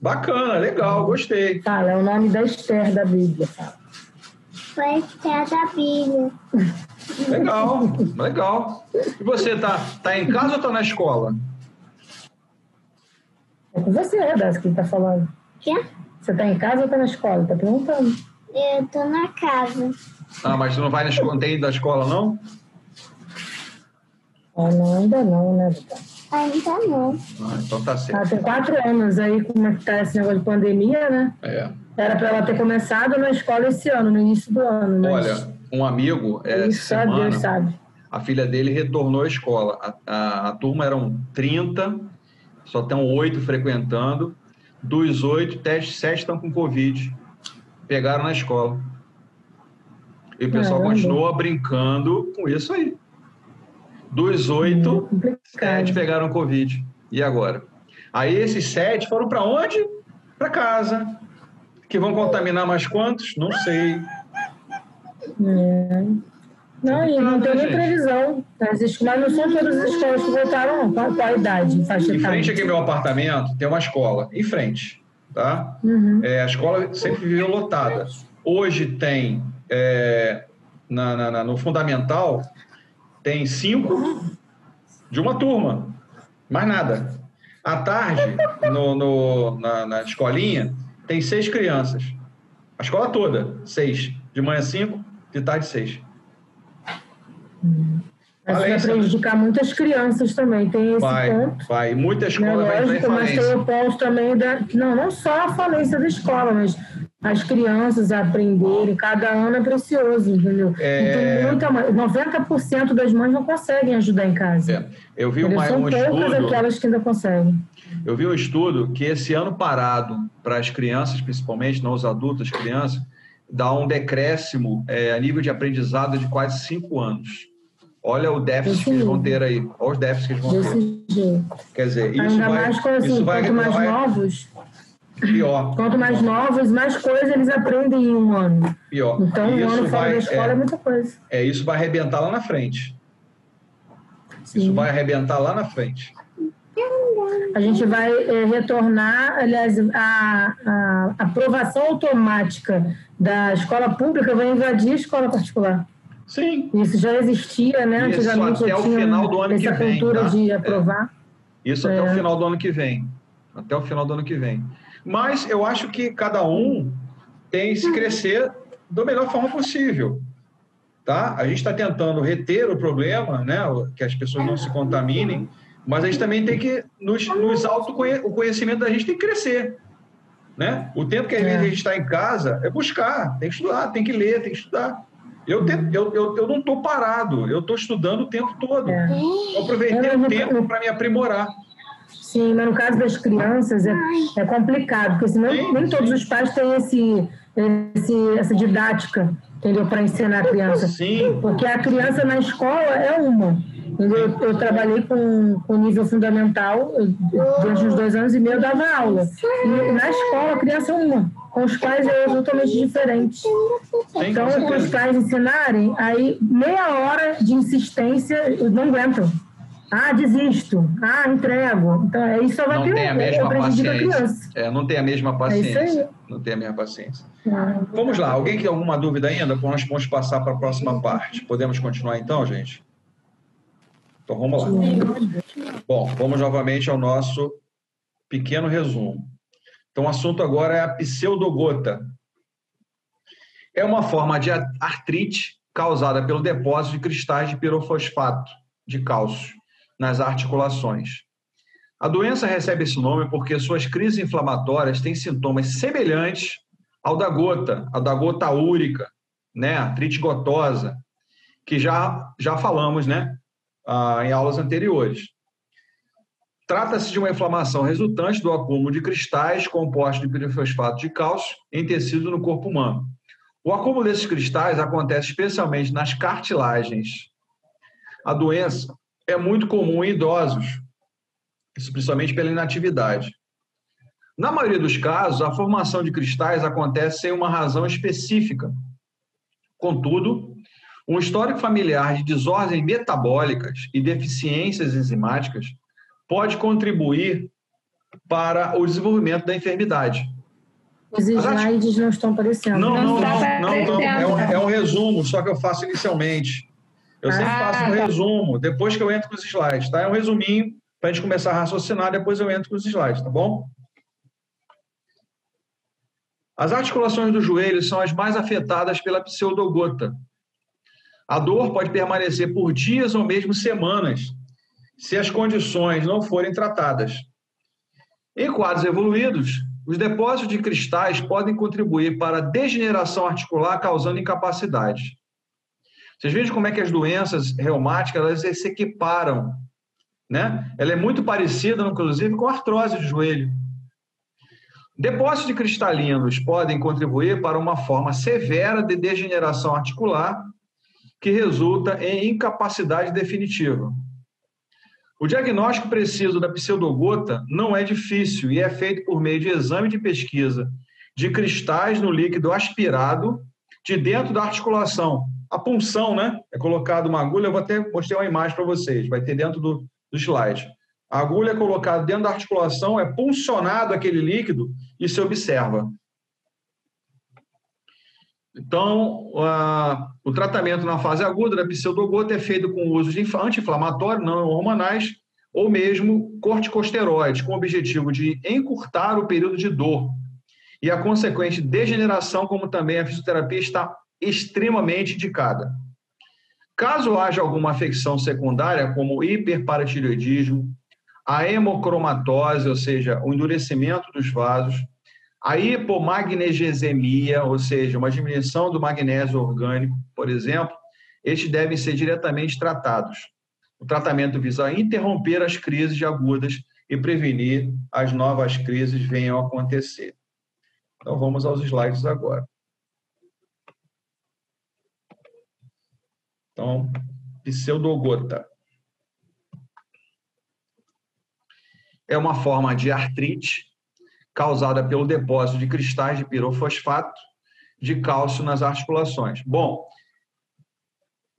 Bacana, legal, gostei. Fala, é o nome da Esther da Bíblia. Fala. Foi Esther da Bíblia. Legal, legal. E você tá em casa ou tá na escola? É com você, Radassa, que ele tá falando. Quê? Você tá em casa ou tá na escola? Tá perguntando. Eu tô na casa. Ah, mas você não vai na escola, não tem ido da escola, não? Ah, não, ainda não, né, Vitor? Ainda não. Ah, então tá certo. Tem 4 anos aí, como é que tá esse negócio de pandemia, né? É. Era para ela ter começado na escola esse ano, no início do ano. Mas Olha, um amigo, isso só Deus sabe. a filha dele retornou à escola. A turma eram 30, só estão 8 frequentando. Dos 8, 7 estão com Covid. Pegaram na escola. E o pessoal continua brincando com isso aí. Dos 8, 7 pegaram Covid. E agora? Aí esses 7 foram para onde? Para casa. Que vão contaminar mais quantos? Não sei. Não, e não tem nem previsão. Mas não são todas as escolas que voltaram, não. Qual a idade? Em frente aqui ao meu apartamento, tem uma escola. Em frente. Tá? A escola sempre viveu lotada. Hoje tem, no fundamental, tem 5 de uma turma. Mais nada. À tarde, na escolinha, tem 6 crianças. A escola toda, 6. De manhã 5, de tarde 6. Mas vai prejudicar muitas crianças também, tem esse ponto. Vai. Muita escola vai entrar em falência. Mas tem o ponto também não só a falência da escola, mas as crianças aprenderem, cada ano é precioso, entendeu? Então, 90% das mães não conseguem ajudar em casa. Eu vi um São poucas aquelas que ainda conseguem. Eu vi um estudo que esse ano parado, para as crianças principalmente, não os adultos, as crianças, dá um decréscimo a nível de aprendizado de quase 5 anos. Olha o déficit que eles vão ter aí. Olha os déficits que eles vão ter. Quer dizer, quanto mais novos... Pior. Quanto mais novos, mais coisas eles aprendem em um ano. Pior. Então, um ano fora da escola é muita coisa. Isso vai arrebentar lá na frente. Sim. Isso vai arrebentar lá na frente. A gente vai retornar, aliás, a aprovação automática da escola pública vai invadir a escola particular. Sim. Isso já existia, né? Isso antigamente até o final do ano que vem. Essa cultura de aprovar. Isso até o final do ano que vem. Até o final do ano que vem. Mas eu acho que cada um tem que se crescer da melhor forma possível. Tá? A gente está tentando reter o problema, né? Que as pessoas não se contaminem, mas a gente também tem que, o conhecimento da gente tem que crescer. Né? O tempo que às vezes a gente está em casa é buscar, tem que estudar, tem que ler, tem que estudar. Eu não estou parado, eu estou estudando o tempo todo. Eu aproveitei o tempo para me aprimorar. Sim, mas no caso das crianças é complicado, porque senão nem todos os pais têm essa didática, entendeu, para ensinar a criança. Sim. Porque a criança na escola é uma. Entendeu? Eu trabalhei com nível fundamental, durante uns 2 anos e meio eu dava aula. E na escola a criança é uma, com os pais é totalmente diferente. Então, com os pais ensinarem, aí meia hora de insistência não aguentam. Desisto. Entrego. Então, isso só vai não tem a mesma paciência. Não tem a mesma paciência. É isso aí. Não tem a mesma paciência. Vamos lá. Alguém tem alguma dúvida ainda? Nós vamos passar para a próxima parte. Podemos continuar então, gente? Então, vamos lá. Bom, vamos novamente ao nosso pequeno resumo. Então, o assunto agora é a pseudogota. É uma forma de artrite causada pelo depósito de cristais de pirofosfato de cálcio nas articulações. A doença recebe esse nome porque suas crises inflamatórias têm sintomas semelhantes ao da gota úrica, né? Artrite gotosa, que já falamos, né? Em aulas anteriores. Trata-se de uma inflamação resultante do acúmulo de cristais compostos de pirofosfato de cálcio em tecido no corpo humano. O acúmulo desses cristais acontece especialmente nas cartilagens. A doença é muito comum em idosos, isso principalmente pela inatividade. Na maioria dos casos, a formação de cristais acontece sem uma razão específica. Contudo, um histórico familiar de desordens metabólicas e deficiências enzimáticas pode contribuir para o desenvolvimento da enfermidade. Os slides não estão aparecendo. Não. É um resumo, só que eu faço inicialmente. Eu sempre faço um resumo, depois que eu entro com os slides, tá? É um resuminho para a gente começar a raciocinar, depois eu entro com os slides, tá bom? As articulações do joelho são as mais afetadas pela pseudogota. A dor pode permanecer por dias ou mesmo semanas, se as condições não forem tratadas. Em quadros evoluídos, os depósitos de cristais podem contribuir para a degeneração articular, causando incapacidade. Vocês veem como é que as doenças reumáticas elas se equiparam, né? Ela é muito parecida, inclusive, com a artrose de joelho. Depósitos de cristalinos podem contribuir para uma forma severa de degeneração articular que resulta em incapacidade definitiva. O diagnóstico preciso da pseudogota não é difícil e é feito por meio de exame de pesquisa de cristais no líquido aspirado de dentro da articulação. A punção, né? É colocado uma agulha, eu vou até mostrar uma imagem para vocês, vai ter dentro do slide. A agulha é colocada dentro da articulação, é puncionado aquele líquido e se observa. Então, o tratamento na fase aguda da pseudogota é feito com o uso de anti-inflamatório, não hormonais, ou mesmo corticosteroides, com o objetivo de encurtar o período de dor e a consequente degeneração, como também a fisioterapia está extremamente indicada. Caso haja alguma afecção secundária, como hiperparatireoidismo, a hemocromatose, ou seja, o endurecimento dos vasos, a hipomagnesemia, ou seja, uma diminuição do magnésio orgânico, por exemplo, estes devem ser diretamente tratados. O tratamento visa interromper as crises agudas e prevenir as novas crises venham a acontecer. Então, vamos aos slides agora. Então, pseudogota. É uma forma de artrite causada pelo depósito de cristais de pirofosfato de cálcio nas articulações. Bom,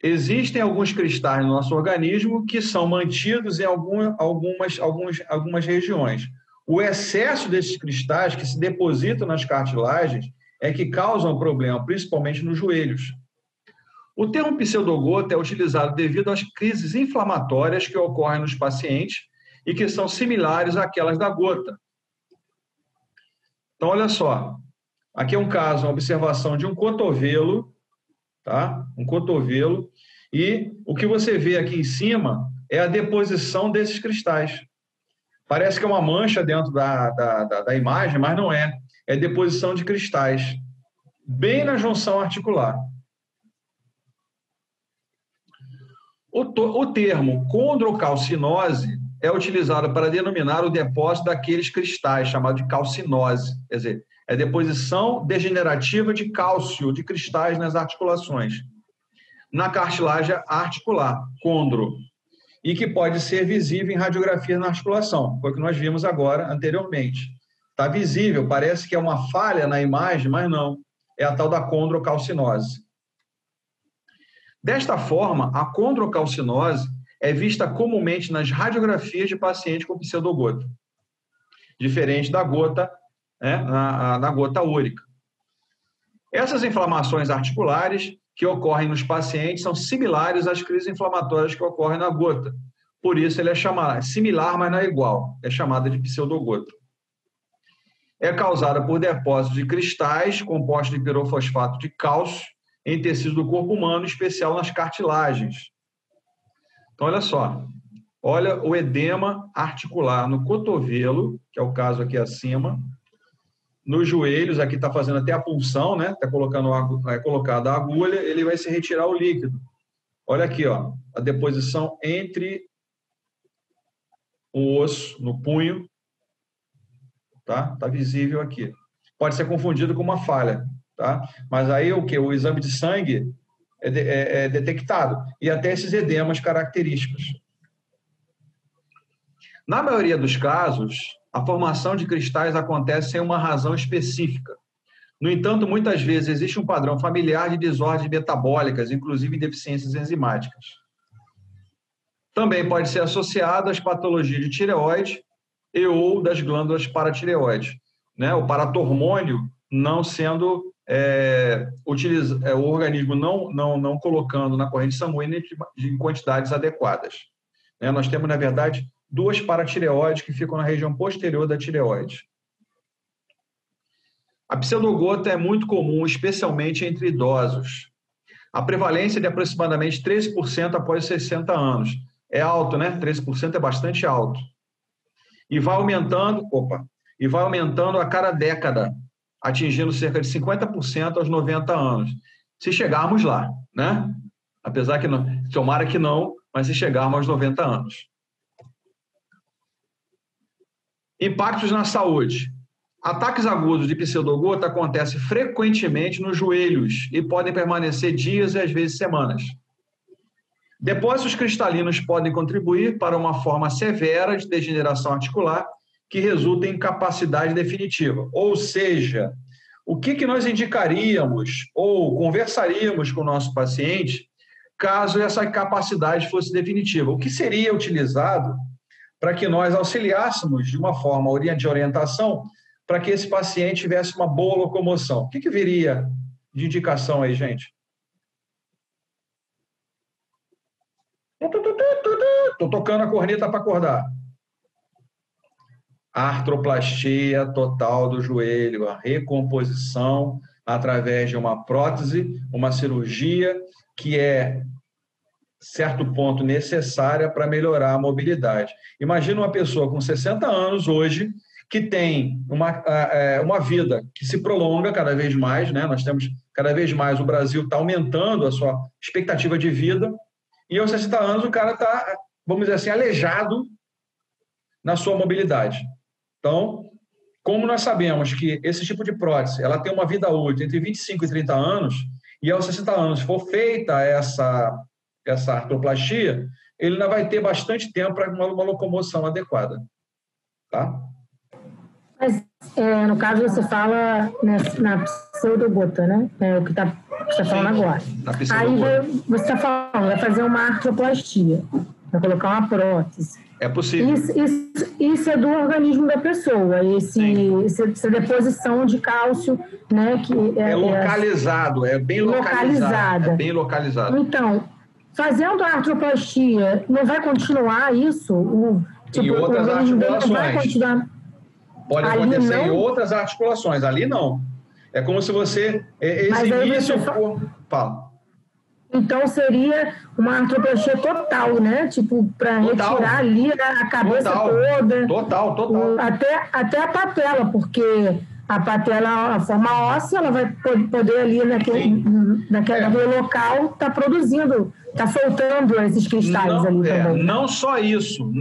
existem alguns cristais no nosso organismo que são mantidos em algumas regiões. O excesso desses cristais que se depositam nas cartilagens é que causam problema, principalmente nos joelhos. O termo pseudogota é utilizado devido às crises inflamatórias que ocorrem nos pacientes e que são similares àquelas da gota. Então, olha só, aqui é um caso, uma observação de um cotovelo, tá? Um cotovelo, e o que você vê aqui em cima é a deposição desses cristais. Parece que é uma mancha dentro da imagem, mas não é. É deposição de cristais, bem na junção articular. O termo condrocalcinose é utilizado para denominar o depósito daqueles cristais, chamado de calcinose. Quer dizer, é deposição degenerativa de cálcio, de cristais nas articulações. Na cartilagem articular, condro. E que pode ser visível em radiografia na articulação, foi o que nós vimos agora, anteriormente. Está visível, parece que é uma falha na imagem, mas não. É a tal da condrocalcinose. Desta forma, a condrocalcinose é vista comumente nas radiografias de pacientes com pseudogota, diferente da gota, né, na gota úrica. Essas inflamações articulares que ocorrem nos pacientes são similares às crises inflamatórias que ocorrem na gota. Por isso, ele é chamado similar, mas não é igual. É chamada de pseudogota. É causada por depósitos de cristais compostos de pirofosfato de cálcio em tecidos do corpo humano, em especial nas cartilagens. Então, olha só. Olha o edema articular no cotovelo, que é o caso aqui acima. Nos joelhos, aqui está fazendo até a punção, né? Está colocada a agulha, ele vai se retirar o líquido. Olha aqui, ó, a deposição entre o osso, no punho, tá? Está visível aqui. Pode ser confundido com uma falha, tá? Mas aí o que? O exame de sangue é detectado, e até esses edemas característicos. Na maioria dos casos, a formação de cristais acontece sem uma razão específica. No entanto, muitas vezes existe um padrão familiar de desordens metabólicas, inclusive deficiências enzimáticas. Também pode ser associado às patologias de tireoide e ou das glândulas paratireoides, né? O paratormônio não sendo o organismo não colocando na corrente sanguínea em quantidades adequadas. Né? Nós temos, na verdade, 2 paratireoides que ficam na região posterior da tireoide. A pseudogota é muito comum, especialmente entre idosos. A prevalência é de aproximadamente 13% após 60 anos. É alto, né? 13% é bastante alto. E vai aumentando a cada década, atingindo cerca de 50% aos 90 anos. Se chegarmos lá, né? Apesar que não, tomara que não, mas se chegarmos aos 90 anos. Impactos na saúde. Ataques agudos de pseudogota acontecem frequentemente nos joelhos e podem permanecer dias e às vezes semanas. Depósitos cristalinos podem contribuir para uma forma severa de degeneração articular que resulta em incapacidade definitiva. Ou seja, o que nós indicaríamos ou conversaríamos com o nosso paciente caso essa incapacidade fosse definitiva? O que seria utilizado para que nós auxiliássemos de uma forma de orientação para que esse paciente tivesse uma boa locomoção? O que viria de indicação aí, gente? Estou tocando a corneta para acordar. A artroplastia total do joelho, a recomposição através de uma prótese, uma cirurgia que é, certo ponto, necessária para melhorar a mobilidade. Imagina uma pessoa com 60 anos hoje que tem uma vida que se prolonga cada vez mais, né? Nós temos cada vez mais, o Brasil está aumentando a sua expectativa de vida, e aos 60 anos o cara está, vamos dizer assim, aleijado na sua mobilidade. Então, como nós sabemos que esse tipo de prótese ela tem uma vida útil entre 25 e 30 anos, e aos 60 anos for feita essa artroplastia, ele ainda vai ter bastante tempo para uma locomoção adequada. Tá? Mas, no caso, você fala na pseudogota, né? É o que está falando agora. Aí você está falando, vai fazer uma artroplastia, vai colocar uma prótese. É possível. Isso é do organismo da pessoa, essa deposição de cálcio, né? Que é localizado, é bem localizado. É bem localizado. Então, fazendo a artroplastia, não vai continuar isso? Em outras articulações. Vai continuar... Pode acontecer em outras articulações, ali não. É como se você exibisse o corpo. Fala. Então seria uma artroplastia total, né? Tipo, para retirar ali a cabeça toda. Total. Até a patela, porque a patela, a forma óssea, ela vai poder ali naquele local tá produzindo, tá soltando esses cristais ali também. Não só isso.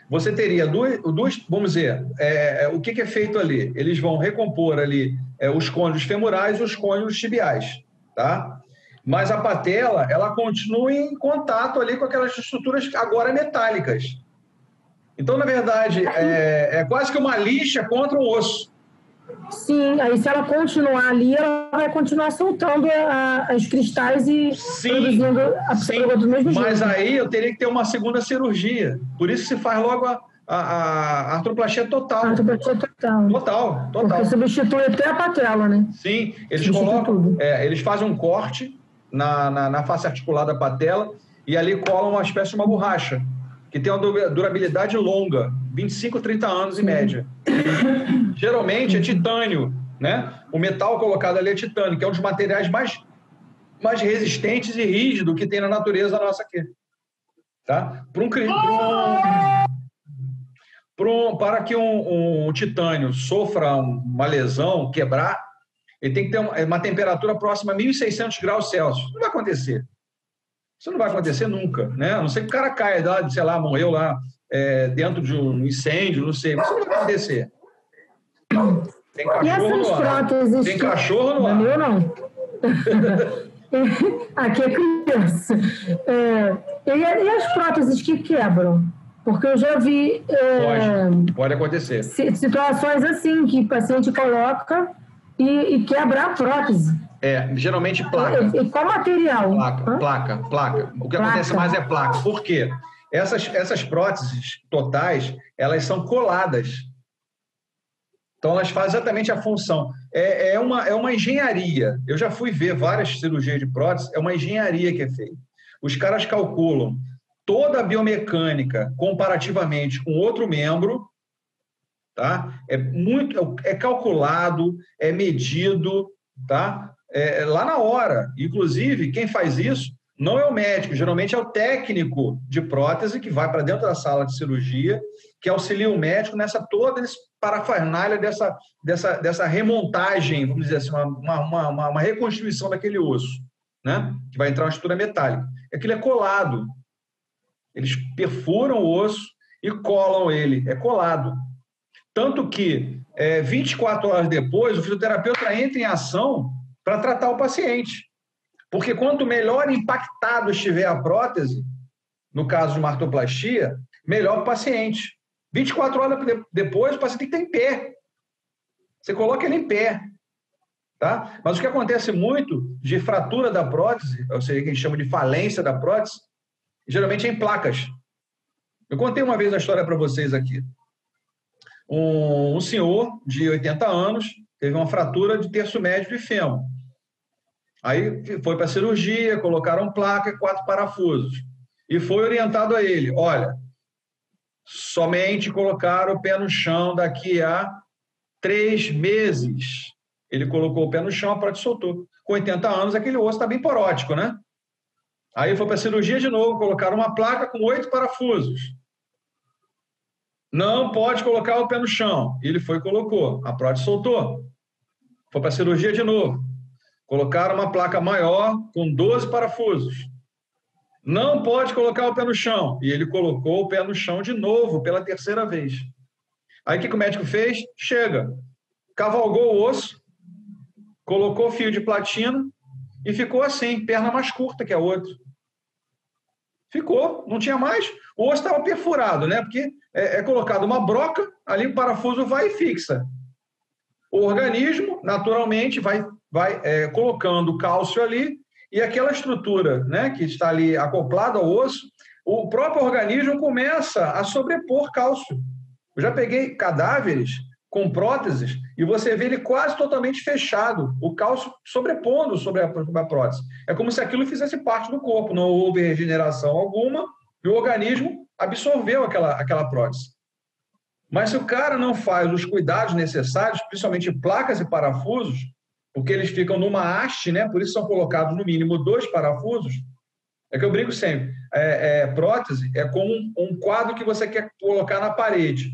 Você teria duas, vamos dizer, o que é feito ali? Eles vão recompor ali os côndilos femorais e os côndilos tibiais, tá? Mas a patela, ela continua em contato ali com aquelas estruturas agora metálicas. Então, na verdade, é quase que uma lixa contra o osso. Sim, aí se ela continuar ali, ela vai continuar soltando os cristais e produzindo a pseudogota do mesmo jeito. Mas aí eu teria que ter uma segunda cirurgia. Por isso se faz logo a artroplastia total. A artroplastia total. Total. Porque substitui até a patela, né? Sim, eles colocam, eles fazem um corte na face articular da patela e ali colam uma espécie de uma borracha, que tem uma durabilidade longa, 25, 30 anos em média. Geralmente é titânio, né? O metal colocado ali é titânio, que é um dos materiais mais resistentes e rígidos que tem na natureza nossa aqui. Tá? Para que um titânio sofra uma lesão, quebrar, ele tem que ter uma temperatura próxima a 1.600 graus Celsius. Não vai acontecer. Isso não vai acontecer nunca, né? A não ser que o cara caia lá, sei lá, morreu lá dentro de um incêndio, não sei. Isso não vai acontecer. Tem E cachorro essas no ar. próteses... Tem cachorro no ar. Não, eu não. Aqui é criança. E as próteses que quebram? Porque eu já vi Pode acontecer. situações assim, que o paciente coloca e quebra a prótese. Geralmente placa. E qual material? Placa. O que acontece mais é placa. Por quê? Essas próteses totais, elas são coladas. Então, elas fazem exatamente a função. É uma engenharia. Eu já fui ver várias cirurgias de prótese, é uma engenharia que é feita. Os caras calculam toda a biomecânica comparativamente com outro membro, tá? É calculado, é medido, tá? Lá na hora. Inclusive, quem faz isso não é o médico, geralmente é o técnico de prótese que vai para dentro da sala de cirurgia, que auxilia o médico nessa toda parafernália dessa remontagem, vamos dizer assim, uma reconstituição daquele osso, né? Que vai entrar uma estrutura metálica. Aquilo é colado. Eles perfuram o osso e colam ele. É colado. Tanto que 24 horas depois, o fisioterapeuta entra em ação para tratar o paciente. Porque quanto melhor impactado estiver a prótese, no caso de uma artroplastia, melhor para o paciente. 24 horas depois, o paciente tem que estar em pé. Você coloca ele em pé. Tá? Mas o que acontece muito de fratura da prótese, ou seja, que a gente chama de falência da prótese, geralmente é em placas. Eu contei uma vez a história para vocês aqui. Um senhor de 80 anos teve uma fratura de terço médio de fêmur. Aí foi para a cirurgia, colocaram placa e 4 parafusos. E foi orientado a ele, olha, somente colocar o pé no chão daqui a 3 meses. Ele colocou o pé no chão, a prótese soltou. Com 80 anos, aquele osso está bem porótico, né? Aí foi para a cirurgia de novo, colocaram uma placa com 8 parafusos. Não pode colocar o pé no chão. Ele foi e colocou, a prótese soltou. Foi para a cirurgia de novo. Colocaram uma placa maior com 12 parafusos. Não pode colocar o pé no chão. E ele colocou o pé no chão de novo, pela terceira vez. Aí o que o médico fez? Chega. Cavalgou o osso, colocou fio de platina e ficou assim, perna mais curta que a outra. Ficou, não tinha mais. O osso estava perfurado, né? Porque é colocado uma broca, ali o parafuso vai e fixa. O organismo, naturalmente, vai colocando cálcio ali e aquela estrutura, né, que está ali acoplada ao osso, o próprio organismo começa a sobrepor cálcio. Eu já peguei cadáveres com próteses e você vê ele quase totalmente fechado, o cálcio sobrepondo sobre a prótese. É como se aquilo fizesse parte do corpo, não houve regeneração alguma e o organismo absorveu aquela prótese. Mas se o cara não faz os cuidados necessários, principalmente placas e parafusos, porque eles ficam numa haste, né? Por isso são colocados no mínimo 2 parafusos, é que eu brinco sempre, prótese é como um quadro que você quer colocar na parede.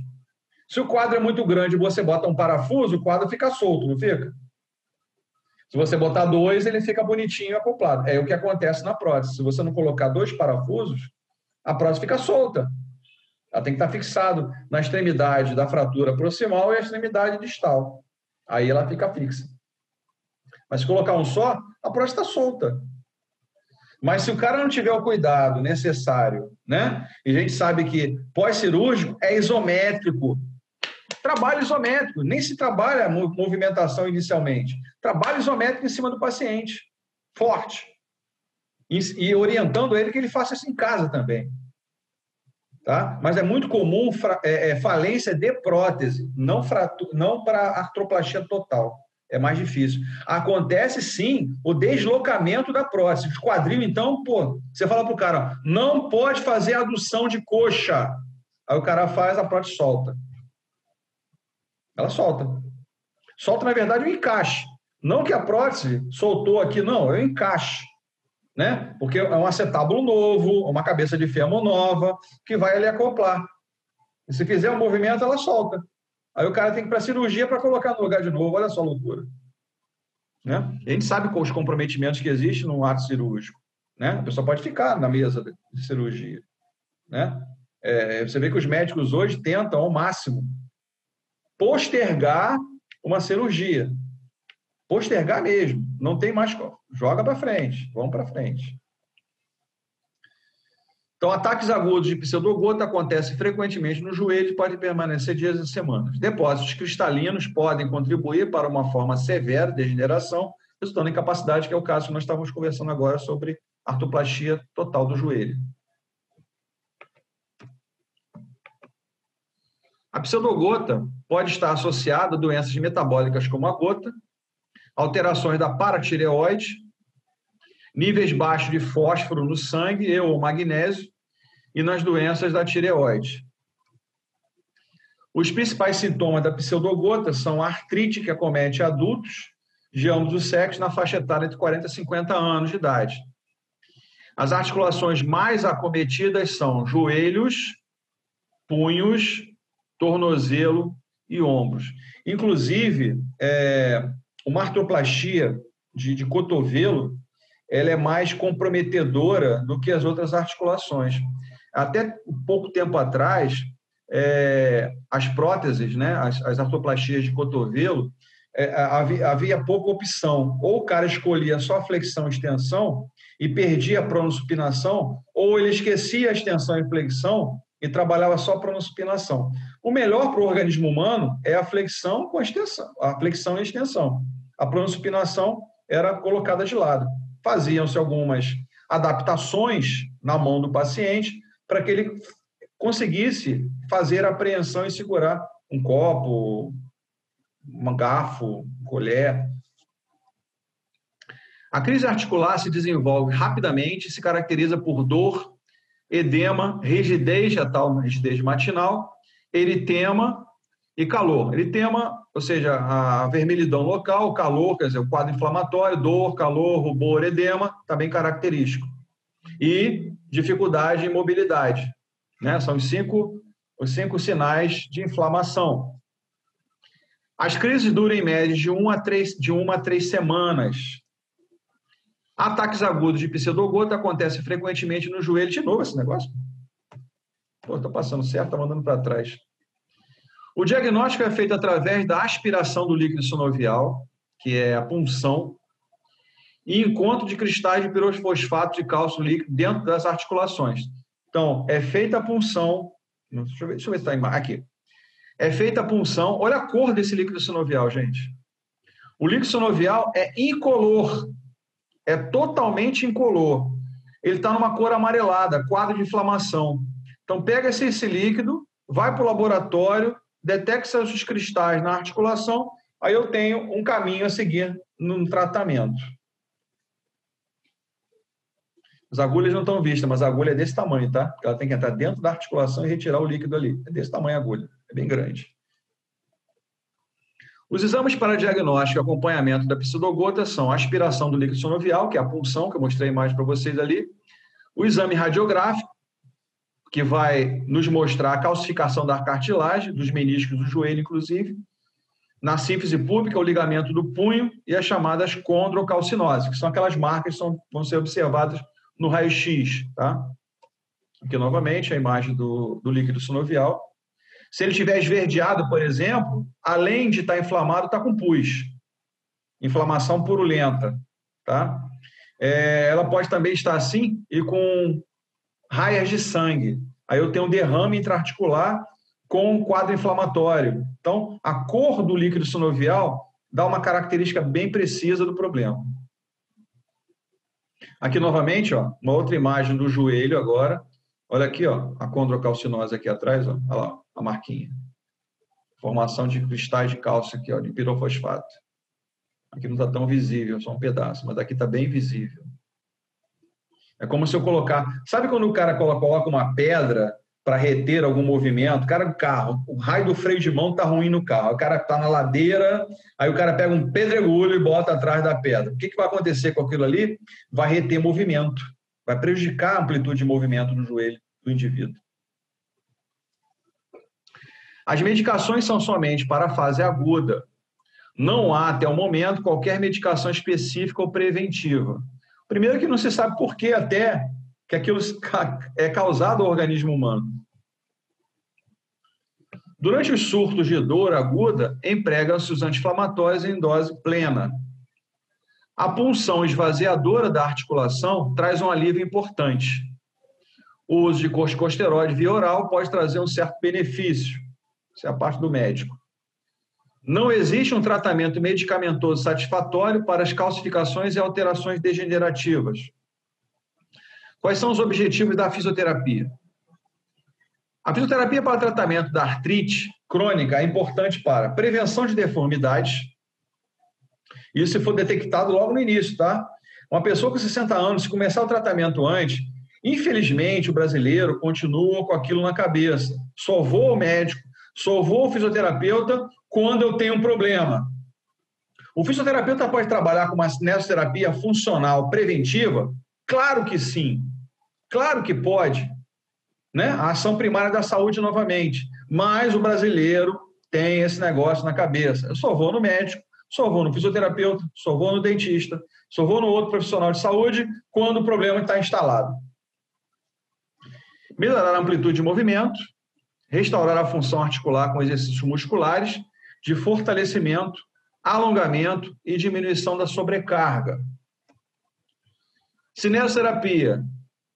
Se o quadro é muito grande e você bota um parafuso, o quadro fica solto, não fica? Se você botar 2, ele fica bonitinho acoplado. É o que acontece na prótese. Se você não colocar 2 parafusos, a prótese fica solta. Ela tem que estar fixada na extremidade da fratura proximal e a extremidade distal. Aí ela fica fixa. Mas se colocar um só, a prótese está solta. Mas se o cara não tiver o cuidado necessário, né? E a gente sabe que pós-cirúrgico é isométrico. Trabalho isométrico. Nem se trabalha movimentação inicialmente. Trabalho isométrico em cima do paciente. Forte. E orientando ele que ele faça isso em casa também. Tá? Mas é muito comum falência de prótese, não para artroplastia total. É mais difícil. Acontece, sim, o deslocamento da prótese. O quadril, então, você fala para o cara, não pode fazer adução de coxa. Aí o cara faz, a prótese solta. Ela solta. Solta, na verdade, o encaixe. Não que a prótese soltou aqui, não, é o encaixe. Né? Porque é um acetábulo novo, uma cabeça de fêmur nova, que vai ali acoplar. E se fizer um movimento, ela solta. Aí o cara tem que ir para a cirurgia para colocar no lugar de novo. Olha só a loucura. Né? A gente sabe com os comprometimentos que existem no ato cirúrgico. Né? A pessoa pode ficar na mesa de cirurgia. Né? Você vê que os médicos hoje tentam ao máximo postergar uma cirurgia. Postergar mesmo, não tem mais, joga para frente, vamos para frente. Então, ataques agudos de pseudogota acontecem frequentemente no joelho e podem permanecer dias e semanas. Depósitos cristalinos podem contribuir para uma forma severa de degeneração, resultando em incapacidade, que é o caso que nós estávamos conversando agora sobre artroplastia total do joelho. A pseudogota pode estar associada a doenças metabólicas como a gota, alterações da paratireoide, níveis baixos de fósforo no sangue e ou magnésio e nas doenças da tireoide. Os principais sintomas da pseudogota são a artrite, que acomete adultos de ambos os sexos na faixa etária entre 40 e 50 anos de idade. As articulações mais acometidas são joelhos, punhos, tornozelo e ombros. Inclusive, uma artroplastia de cotovelo, ela é mais comprometedora do que as outras articulações. Até pouco tempo atrás, as próteses, né, as artroplastias de cotovelo, havia pouca opção. Ou o cara escolhia só flexão e extensão e perdia a pronossupinação, ou ele esquecia a extensão e flexão e trabalhava só pronossupinação. O melhor para o organismo humano é a flexão com a extensão, a flexão e a extensão. A pronossupinação era colocada de lado. Faziam-se algumas adaptações na mão do paciente para que ele conseguisse fazer a apreensão e segurar um copo, um garfo, um colher. A crise articular se desenvolve rapidamente e se caracteriza por dor, edema, rigidez, a tal rigidez matinal, eritema e calor. Eritema, ou seja, a vermelhidão local, calor, quer dizer, o quadro inflamatório, dor, calor, rubor, edema, também característico. E dificuldade em mobilidade, né? São os cinco sinais de inflamação. As crises duram em média de 1 a 3 semanas. Ataques agudos de pseudogota acontecem frequentemente no joelho. De novo esse negócio? Pô, tá passando certo, tá mandando para trás. O diagnóstico é feito através da aspiração do líquido sinovial, que é a punção, e encontro de cristais de pirofosfato de cálcio líquido dentro das articulações. Então, é feita a punção. Deixa eu ver se está aqui. É feita a punção. Olha a cor desse líquido sinovial, gente. O líquido sinovial é incolor. É totalmente incolor. Ele está numa cor amarelada, quadro de inflamação. Então, pega esse líquido, vai para o laboratório, detecta os cristais na articulação, aí eu tenho um caminho a seguir no tratamento. As agulhas não estão vistas, mas a agulha é desse tamanho, tá? Ela tem que entrar dentro da articulação e retirar o líquido ali. É desse tamanho a agulha, é bem grande. Os exames para diagnóstico e acompanhamento da pseudogota são a aspiração do líquido sinovial, que é a punção, que eu mostrei a imagem para vocês ali, o exame radiográfico, que vai nos mostrar a calcificação da cartilagem, dos meniscos do joelho, inclusive, na síntese pública, o ligamento do punho e as chamadas condrocalcinoses, que são aquelas marcas que vão ser observadas no raio-x, tá? Aqui, novamente, a imagem do líquido sinovial. Se ele estiver esverdeado, por exemplo, além de estar inflamado, está com pus. Inflamação purulenta, tá? Ela pode também estar assim e com raias de sangue. Aí eu tenho um derrame intraarticular com um quadro inflamatório. Então, a cor do líquido sinovial dá uma característica bem precisa do problema. Aqui, novamente, ó, uma outra imagem do joelho agora. Olha aqui, ó, a condrocalcinose aqui atrás, ó, olha lá, a marquinha. Formação de cristais de cálcio aqui, ó, de pirofosfato. Aqui não está tão visível, só um pedaço, mas aqui está bem visível. É como se eu colocar... Sabe quando o cara coloca uma pedra para reter algum movimento? O cara do carro, o raio do freio de mão está ruim no carro. O cara está na ladeira, aí o cara pega um pedregulho e bota atrás da pedra. O que vai acontecer com aquilo ali? Vai reter movimento. Vai prejudicar a amplitude de movimento no joelho do indivíduo. As medicações são somente para a fase aguda. Não há, até o momento, qualquer medicação específica ou preventiva. Primeiro que não se sabe por que até que aquilo é causado ao organismo humano. Durante os surtos de dor aguda, empregam-se os anti-inflamatórios em dose plena. A punção esvaziadora da articulação traz um alívio importante. O uso de corticosteroide via oral pode trazer um certo benefício. Isso é a parte do médico. Não existe um tratamento medicamentoso satisfatório para as calcificações e alterações degenerativas. Quais são os objetivos da fisioterapia? A fisioterapia para tratamento da artrite crônica é importante para prevenção de deformidades. Isso se for detectado logo no início, tá? Uma pessoa com 60 anos, se começar o tratamento antes, infelizmente o brasileiro continua com aquilo na cabeça. Só vou ao médico, só vou ao fisioterapeuta quando eu tenho um problema. O fisioterapeuta pode trabalhar com uma cinesioterapia funcional preventiva? Claro que sim. Claro que pode. Né? A ação primária da saúde novamente. Mas o brasileiro tem esse negócio na cabeça. Eu só vou no médico, só vou no fisioterapeuta, só vou no dentista, só vou no outro profissional de saúde quando o problema está instalado. Melhorar a amplitude de movimento, restaurar a função articular com exercícios musculares, de fortalecimento, alongamento e diminuição da sobrecarga. Cinesioterapia,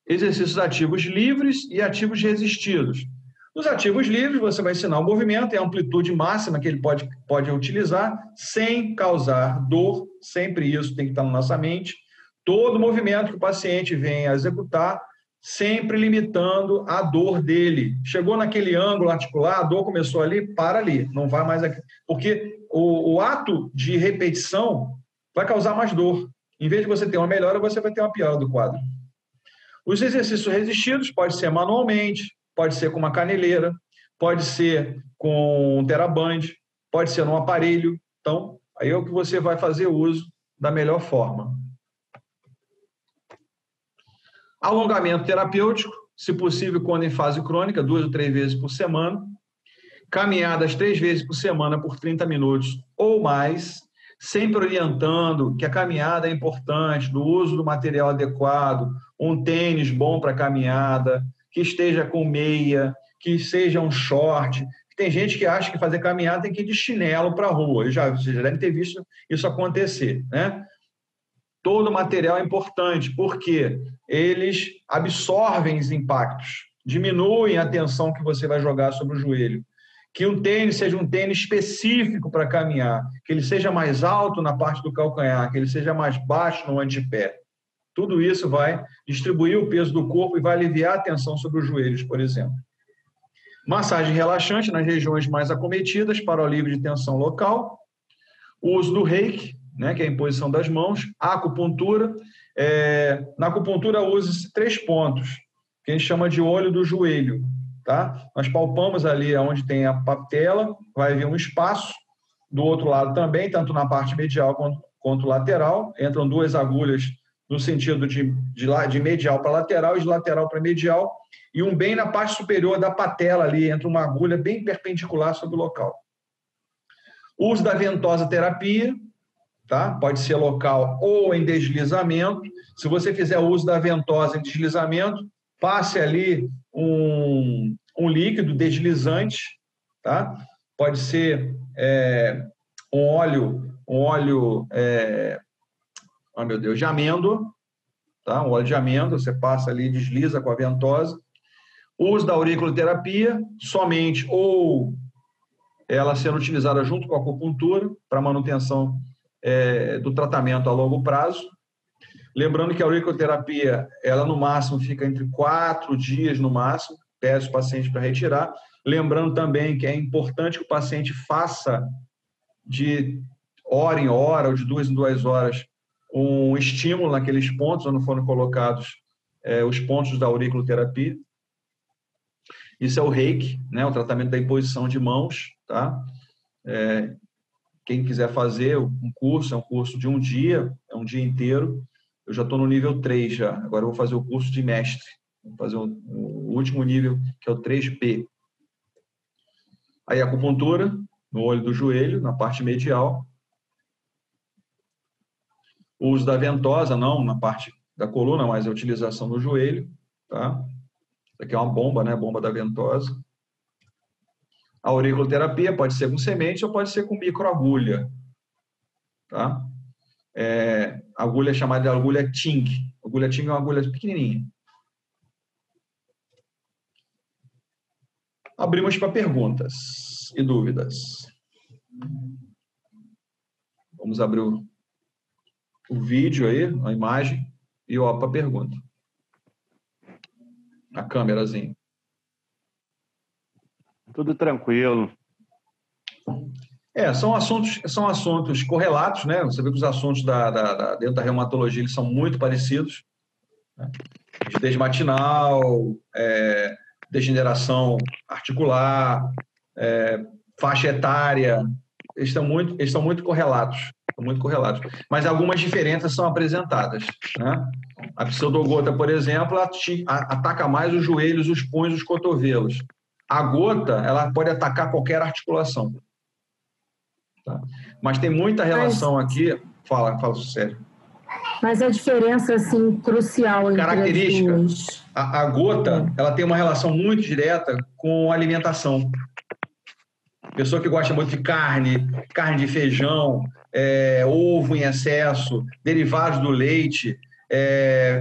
exercícios ativos livres e ativos resistidos. Nos ativos livres, você vai ensinar o movimento e a amplitude máxima que ele pode utilizar sem causar dor, sempre isso tem que estar na nossa mente. Todo movimento que o paciente vem a executar, sempre limitando a dor dele. Chegou naquele ângulo articular, a dor começou ali, para ali, não vai mais aqui. Porque o ato de repetição vai causar mais dor. Em vez de você ter uma melhora, você vai ter uma piora do quadro. Os exercícios resistidos pode ser manualmente, pode ser com uma caneleira, pode ser com um TheraBand, pode ser num aparelho. Então, aí é o que você vai fazer uso da melhor forma. Alongamento terapêutico, se possível, quando em fase crônica, 2 ou 3 vezes por semana. Caminhadas 3 vezes por semana por 30 minutos ou mais, sempre orientando que a caminhada é importante, do uso do material adequado, um tênis bom para caminhada, que esteja com meia, que seja um short. Tem gente que acha que fazer caminhada tem que ir de chinelo para a rua. Vocês já devem ter visto isso acontecer, né? Todo material é importante, porque eles absorvem os impactos, diminuem a tensão que você vai jogar sobre o joelho. Que um tênis seja um tênis específico para caminhar, que ele seja mais alto na parte do calcanhar, que ele seja mais baixo no antepé. Tudo isso vai distribuir o peso do corpo e vai aliviar a tensão sobre os joelhos, por exemplo. Massagem relaxante nas regiões mais acometidas para o alívio de tensão local. O uso do reiki, né, que é a imposição das mãos. A acupuntura. Na acupuntura usa-se 3 pontos, que a gente chama de olho do joelho. Tá? Nós palpamos ali onde tem a patela, vai haver um espaço. Do outro lado também, tanto na parte medial quanto lateral. Entram 2 agulhas no sentido de medial para lateral e de lateral para medial, e um bem na parte superior da patela ali, entra uma agulha bem perpendicular sobre o local. O uso da ventosa terapia, tá? Pode ser local ou em deslizamento. Se você fizer o uso da ventosa em deslizamento, passe ali um líquido deslizante, tá? Pode ser um óleo de amêndoa, tá? Um óleo de amêndoa, você passa ali e desliza com a ventosa. O uso da auriculoterapia, somente ou ela sendo utilizada junto com a acupuntura para manutenção do tratamento a longo prazo. Lembrando que a auriculoterapia, ela no máximo fica entre 4 dias no máximo, pede o paciente para retirar. Lembrando também que é importante que o paciente faça de hora em hora ou de 2 em 2 horas um estímulo naqueles pontos onde foram colocados os pontos da auriculoterapia. Isso é o reiki, né? O tratamento da imposição de mãos. Tá? Quem quiser fazer um curso, é um curso de um dia, é um dia inteiro. Eu já estou no nível 3 já, agora eu vou fazer o curso de mestre. Vou fazer o último nível, que é o 3P. Aí a acupuntura, no olho do joelho, na parte medial. O uso da ventosa, não na parte da coluna, mas a utilização do joelho. Tá? Isso aqui é uma bomba, né? Bomba da ventosa. A auriculoterapia pode ser com semente ou pode ser com microagulha. Tá? Agulha chamada de agulha Ting. Agulha Ting é uma agulha pequenininha. Abrimos para perguntas e dúvidas. Vamos abrir o vídeo aí, a imagem, e para pergunta. A câmerazinha. Tudo tranquilo. São assuntos correlatos, né? Você vê que os assuntos dentro da reumatologia eles são muito parecidos. Né? Rigidez matinal, degeneração articular, faixa etária, eles estão muito correlatos. Mas algumas diferenças são apresentadas. Né? A pseudogota, por exemplo, ataca mais os joelhos, os punhos, os cotovelos. A gota, ela pode atacar qualquer articulação. Tá? Mas tem muita relação aqui... Fala, Sérgio. Mas a diferença, assim, crucial entre característica. As duas... A gota, ela tem uma relação muito direta com a alimentação. Pessoa que gosta muito de carne de feijão, ovo em excesso, derivados do leite,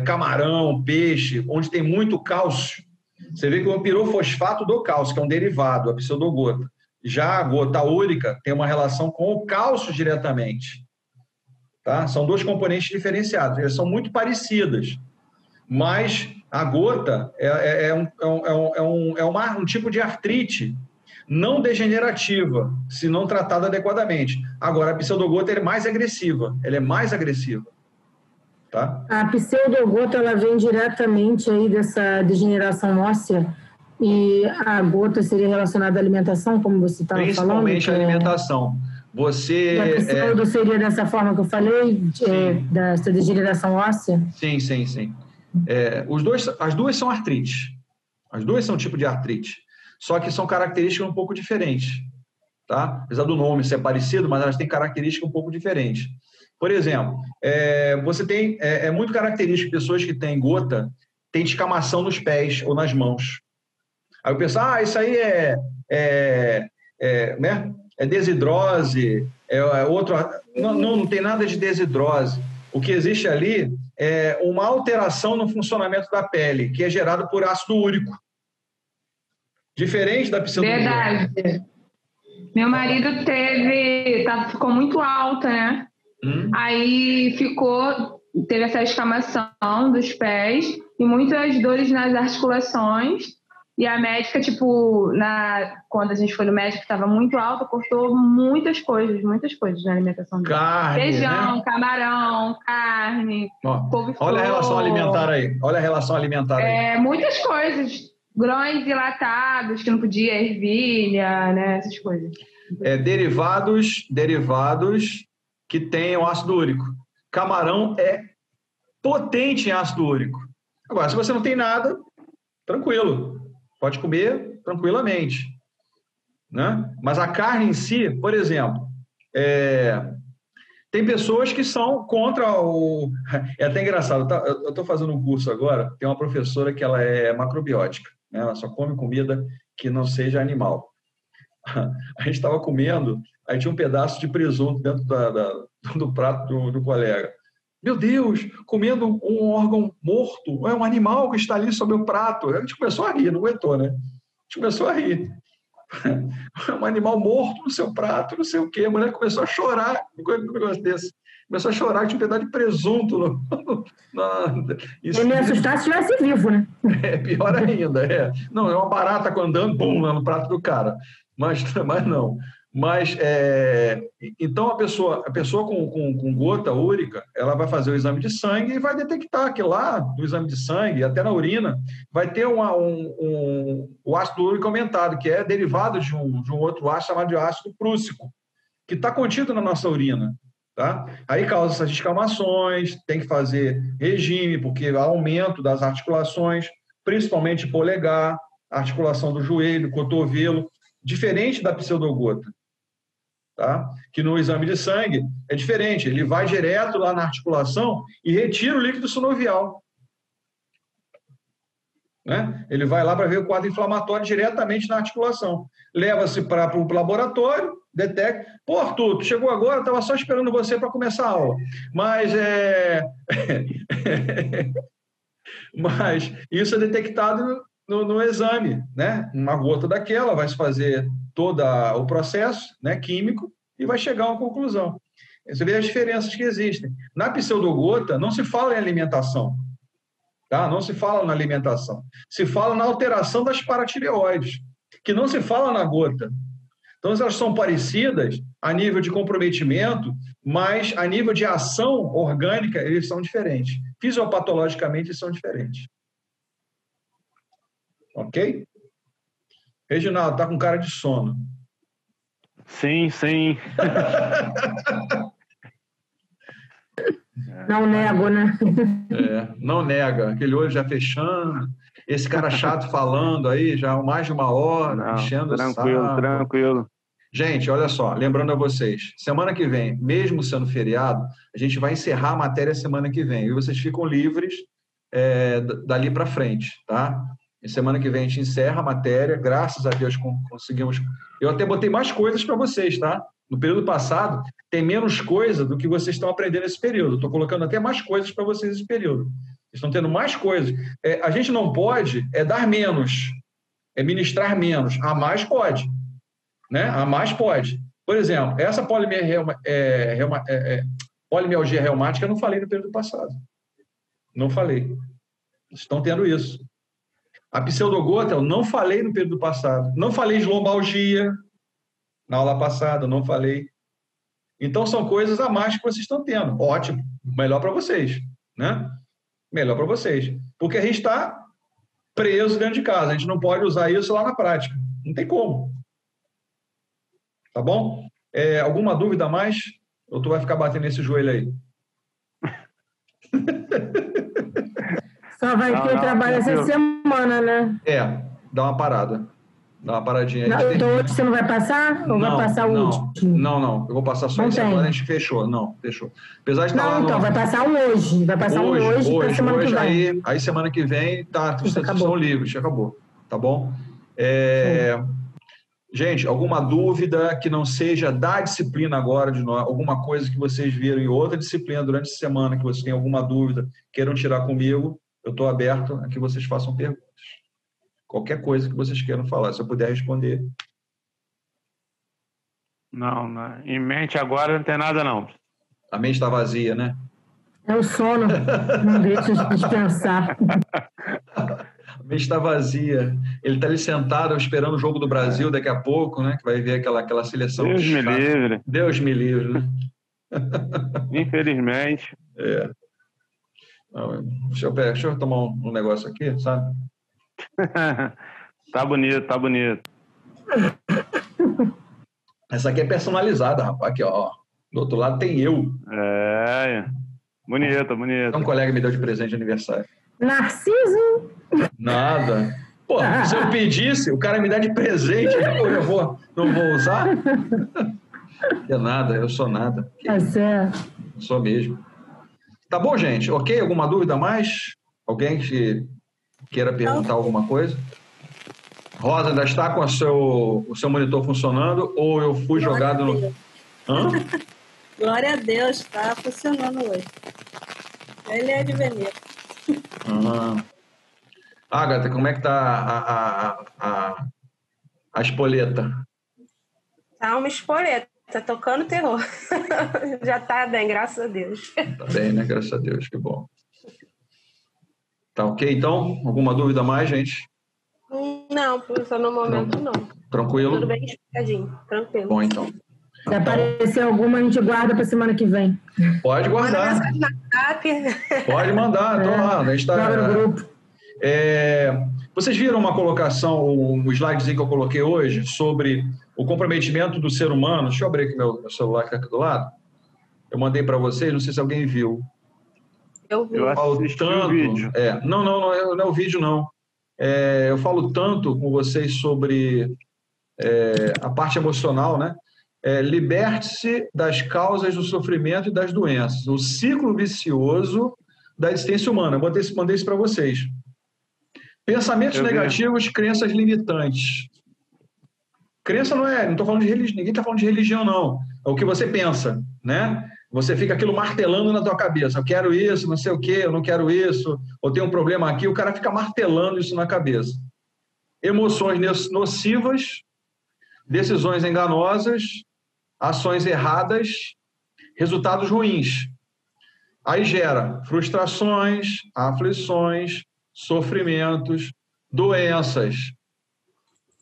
camarão, peixe, onde tem muito cálcio. Você vê que o pirofosfato do cálcio, que é um derivado, a pseudogota. Já a gota úrica tem uma relação com o cálcio diretamente. Tá? São dois componentes diferenciados. Elas são muito parecidas, mas a gota é um tipo de artrite não degenerativa, se não tratada adequadamente. Agora, a pseudogota é mais agressiva. Ela é mais agressiva. Tá? A pseudogota, ela vem diretamente aí dessa degeneração óssea e a gota seria relacionada à alimentação, como você estava falando? Principalmente à alimentação. E a pseudo seria dessa forma que eu falei, dessa degeneração óssea? Sim. As duas são artrite. As duas são tipo de artrite. Só que são características um pouco diferentes. Tá? Apesar do nome ser parecido, mas elas têm características um pouco diferentes. Por exemplo, você tem... É muito característico de pessoas que têm gota, tem descamação nos pés ou nas mãos. Aí eu penso, isso aí né? É desidrose, outro... Não tem nada de desidrose. O que existe ali é uma alteração no funcionamento da pele, que é gerado por ácido úrico. Diferente da pseudogota. Verdade. Meu marido ficou muito alta, né? Aí teve essa escamação dos pés e muitas dores nas articulações. E a médica, quando a gente foi no médico, estava muito alta, cortou muitas coisas na alimentação dele. Carne, feijão, né? Camarão, carne, couve-flor. Olha a relação alimentar aí. Muitas coisas. Grãos dilatados, que não podia, ervilha, né? Essas coisas. Derivados que tenham ácido úrico. Camarão é potente em ácido úrico. Agora, se você não tem nada, tranquilo. Pode comer tranquilamente. Né? Mas a carne em si, por exemplo, tem pessoas que são contra o... É até engraçado. Eu estou fazendo um curso agora, tem uma professora que ela é macrobiótica. Né? Ela só come comida que não seja animal. A gente estava comendo, aí tinha um pedaço de presunto dentro do prato do colega. Meu Deus, comendo um órgão morto, é um animal que está ali sobre o prato. A gente começou a rir, não aguentou, né? A gente começou a rir. Um animal morto no seu prato, não sei o quê. A mulher começou a chorar com um negócio desse. Começou a chorar que tinha um pedaço de presunto. Isso me assustar se estivesse vivo, né? Pior ainda. Não, é uma barata andando, bum, lá no prato do cara. Mas não. Então, a pessoa com gota úrica, ela vai fazer o exame de sangue e vai detectar que lá, no exame de sangue, até na urina, vai ter o ácido úrico aumentado, que é derivado de um outro ácido chamado de ácido prússico, que está contido na nossa urina. Tá? Aí causa essas descamações, tem que fazer regime, porque há aumento das articulações, principalmente polegar, articulação do joelho, cotovelo, diferente da pseudogota. Tá? Que no exame de sangue é diferente, ele vai direto lá na articulação e retira o líquido sinovial. né? Ele vai lá para ver o quadro inflamatório diretamente na articulação. Leva-se para o laboratório, detecta. Pô, Arthur, tu chegou agora, estava só esperando você para começar a aula. Mas mas isso é detectado no exame, né? Uma gota daquela, vai se fazer todo o processo, né, químico, e vai chegar a uma conclusão. Você vê as diferenças que existem. Na pseudogota, não se fala em alimentação. Tá? Não se fala na alimentação. Se fala na alteração das paratireoides, que não se fala na gota. Então, elas são parecidas a nível de comprometimento, mas a nível de ação orgânica, eles são diferentes. Fisiopatologicamente, eles são diferentes. Ok? Reginaldo, está com cara de sono. Sim, sim. Não nego, né? Não nega. Aquele olho já fechando. Esse cara chato falando aí já há mais de uma hora, enchendo o saco. Tranquilo. Gente, olha só, lembrando a vocês, semana que vem, mesmo sendo feriado, a gente vai encerrar a matéria semana que vem. E vocês ficam livres dali para frente, tá? E semana que vem a gente encerra a matéria, graças a Deus conseguimos... Eu até botei mais coisas para vocês, tá? No período passado, tem menos coisa do que vocês estão aprendendo nesse período. Estou colocando até mais coisas para vocês nesse período. Vocês estão tendo mais coisas. A gente não pode dar menos, ministrar menos. A mais pode. Né? A mais pode. Por exemplo, essa polimialgia reumática eu não falei no período passado. Não falei. Vocês estão tendo isso. A pseudogota eu não falei no período passado. Não falei de lombalgia na aula passada, não falei. Então, são coisas a mais que vocês estão tendo. Ótimo. Melhor para vocês. Né? Melhor para vocês. Porque a gente está preso dentro de casa. A gente não pode usar isso lá na prática. Não tem como. Tá bom? Alguma dúvida a mais? Ou tu vai ficar batendo nesse joelho aí? Só vai ter trabalho essa semana, né? Dá uma parada. Dá uma paradinha. Então hoje você não vai passar? Ou vai passar o último? Não. Eu vou passar só esse agora, a gente fechou. Não, fechou. Apesar de estar lá então vai passar um hoje. Vai passar hoje para semana que vem. Aí semana que vem, vocês estão livres, acabou. Tá bom? Gente, alguma dúvida que não seja da disciplina agora de nós, alguma coisa que vocês viram em outra disciplina durante a semana, que vocês têm alguma dúvida, queiram tirar comigo, eu estou aberto a que vocês façam perguntas. Qualquer coisa que vocês queiram falar, se eu puder responder. Não. Em mente agora não tem nada, não. A mente está vazia, né? É o sono. Não deixa a gente pensar. A mente está vazia. Ele está ali sentado esperando o jogo do Brasil daqui a pouco, né? Que vai ver aquela seleção. Deus me livre. Deus me livre, né? Infelizmente. Deixa eu tomar um negócio aqui, sabe? Tá bonito. Essa aqui é personalizada, rapaz. Aqui, ó. Do outro lado tem eu. Bonito. Um colega me deu de presente de aniversário. Narciso? Nada. Pô, se eu pedisse, o cara me dá de presente, eu não vou usar? É nada, eu sou nada. É certo. Sou mesmo. Tá bom, gente? Ok? Alguma dúvida a mais? Alguém que queira perguntar alguma coisa? Rosa, ainda está com o seu monitor funcionando ou eu fui jogado no... Hã? Glória a Deus, está funcionando hoje. Ele é de Veneza. Agatha, como é que tá a espoleta? Tá uma espoleta, tá tocando terror. Já tá bem, graças a Deus. Tá bem, né? Graças a Deus, que bom. Tá ok, então? Alguma dúvida a mais, gente? Não, professor, no momento não. Tranquilo? Tudo bem explicadinho, tranquilo. Bom, então. Se aparecer alguma, a gente guarda para semana que vem. Pode guardar. Pode mandar, tô lá. A gente tá... no grupo. Vocês viram uma colocação, um slidezinho que eu coloquei hoje sobre o comprometimento do ser humano? Deixa eu abrir aqui meu celular que está aqui do lado. Eu mandei para vocês, não sei se alguém viu. Eu vi. Eu assisti o vídeo. Não é o vídeo, não. Eu falo tanto com vocês sobre a parte emocional, né? Liberte-se das causas do sofrimento e das doenças. O ciclo vicioso da existência humana. Eu mandei isso para vocês. Pensamentos negativos, crenças limitantes. Crença não estou falando de religião, ninguém está falando de religião, não. É o que você pensa, né? Você fica aquilo martelando na tua cabeça. Eu quero isso, não sei o quê, eu não quero isso, ou tem um problema aqui, o cara fica martelando isso na cabeça. Emoções nocivas, decisões enganosas, ações erradas, resultados ruins. Aí gera frustrações, aflições, sofrimentos, doenças.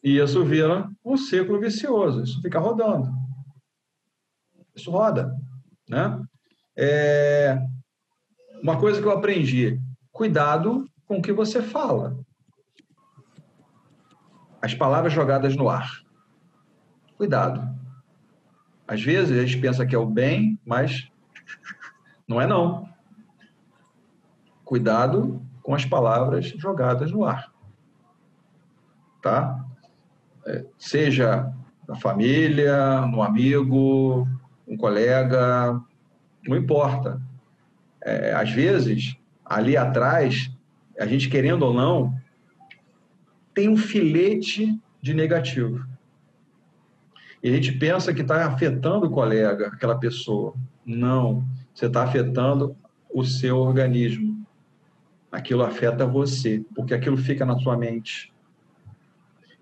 E isso vira um ciclo vicioso. Isso fica rodando. Isso roda, né? Uma coisa que eu aprendi: cuidado com o que você fala. As palavras jogadas no ar. Cuidado. Às vezes a gente pensa que é o bem, mas não é não. Cuidado com as palavras jogadas no ar. Tá? Seja na família, no amigo, um colega, não importa. Às vezes, ali atrás, a gente querendo ou não, tem um filete de negativo. E a gente pensa que está afetando o colega, aquela pessoa. Não, você está afetando o seu organismo. Aquilo afeta você, porque aquilo fica na sua mente.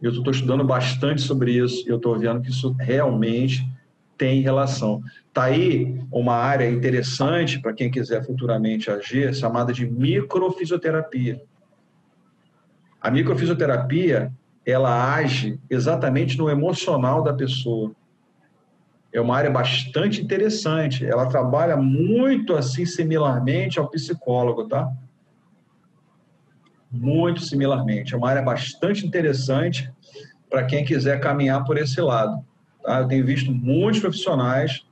Eu estou estudando bastante sobre isso e eu estou vendo que isso realmente tem relação. Está aí uma área interessante para quem quiser futuramente agir, chamada de microfisioterapia. A microfisioterapia, ela age exatamente no emocional da pessoa. É uma área bastante interessante. Ela trabalha muito assim similarmente ao psicólogo, tá? Muito similarmente. É uma área bastante interessante para quem quiser caminhar por esse lado. Tá? Eu tenho visto muitos profissionais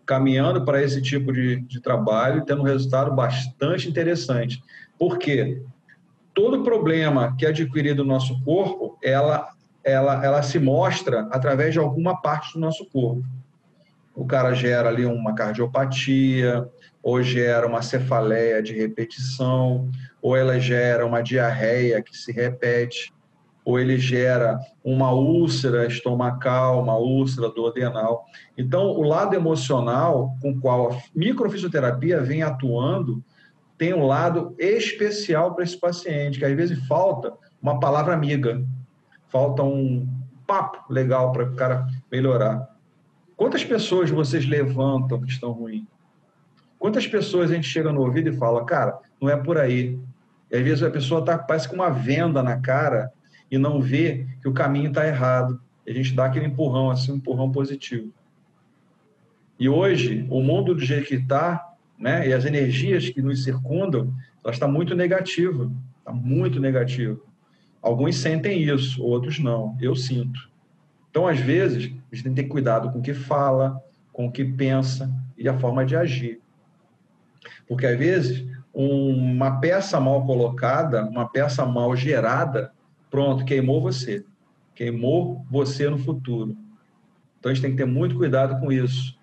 caminhando para esse tipo de trabalho, tendo um resultado bastante interessante. Por quê? Todo problema que é adquirido no nosso corpo, ela se mostra através de alguma parte do nosso corpo. O cara gera ali uma cardiopatia, ou gera uma cefaleia de repetição, ou ela gera uma diarreia que se repete, ou ele gera uma úlcera estomacal, uma úlcera duodenal. Então, o lado emocional com o qual a microfisioterapia vem atuando tem um lado especial para esse paciente, que às vezes falta uma palavra amiga, falta um papo legal para o cara melhorar. Quantas pessoas vocês levantam que estão ruins? Quantas pessoas a gente chega no ouvido e fala, cara, não é por aí. E às vezes a pessoa parece com uma venda na cara e não vê que o caminho está errado. E a gente dá aquele empurrão, assim, um empurrão positivo. E hoje, o mundo do jeito que está, né, e as energias que nos circundam, ela está muito negativa. Está muito negativa. Alguns sentem isso, outros não. Eu sinto. Então, às vezes, a gente tem que ter cuidado com o que fala, com o que pensa e a forma de agir. Porque, às vezes, uma peça mal colocada, uma peça mal gerada, pronto, queimou você. Queimou você no futuro. Então, a gente tem que ter muito cuidado com isso.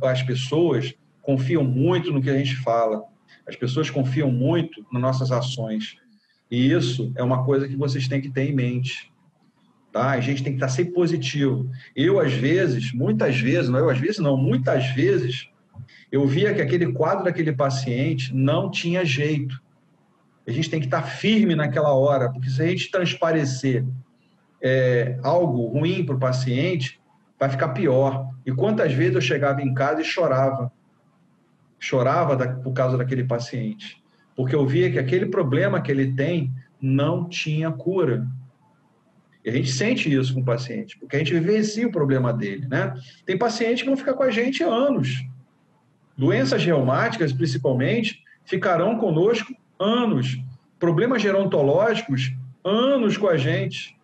As pessoas confiam muito no que a gente fala. As pessoas confiam muito nas nossas ações. E isso é uma coisa que vocês têm que ter em mente. Tá? A gente tem que estar sempre positivo. Muitas vezes, eu via que aquele quadro daquele paciente não tinha jeito. A gente tem que estar firme naquela hora, porque se a gente transparecer algo ruim para o paciente, vai ficar pior. E quantas vezes eu chegava em casa e chorava por causa daquele paciente, porque eu via que aquele problema que ele tem não tinha cura. E a gente sente isso com o paciente, porque a gente vivencia o problema dele, né? Tem pacientes que vão ficar com a gente anos. Doenças reumáticas, principalmente, ficarão conosco anos. Problemas gerontológicos, anos com a gente.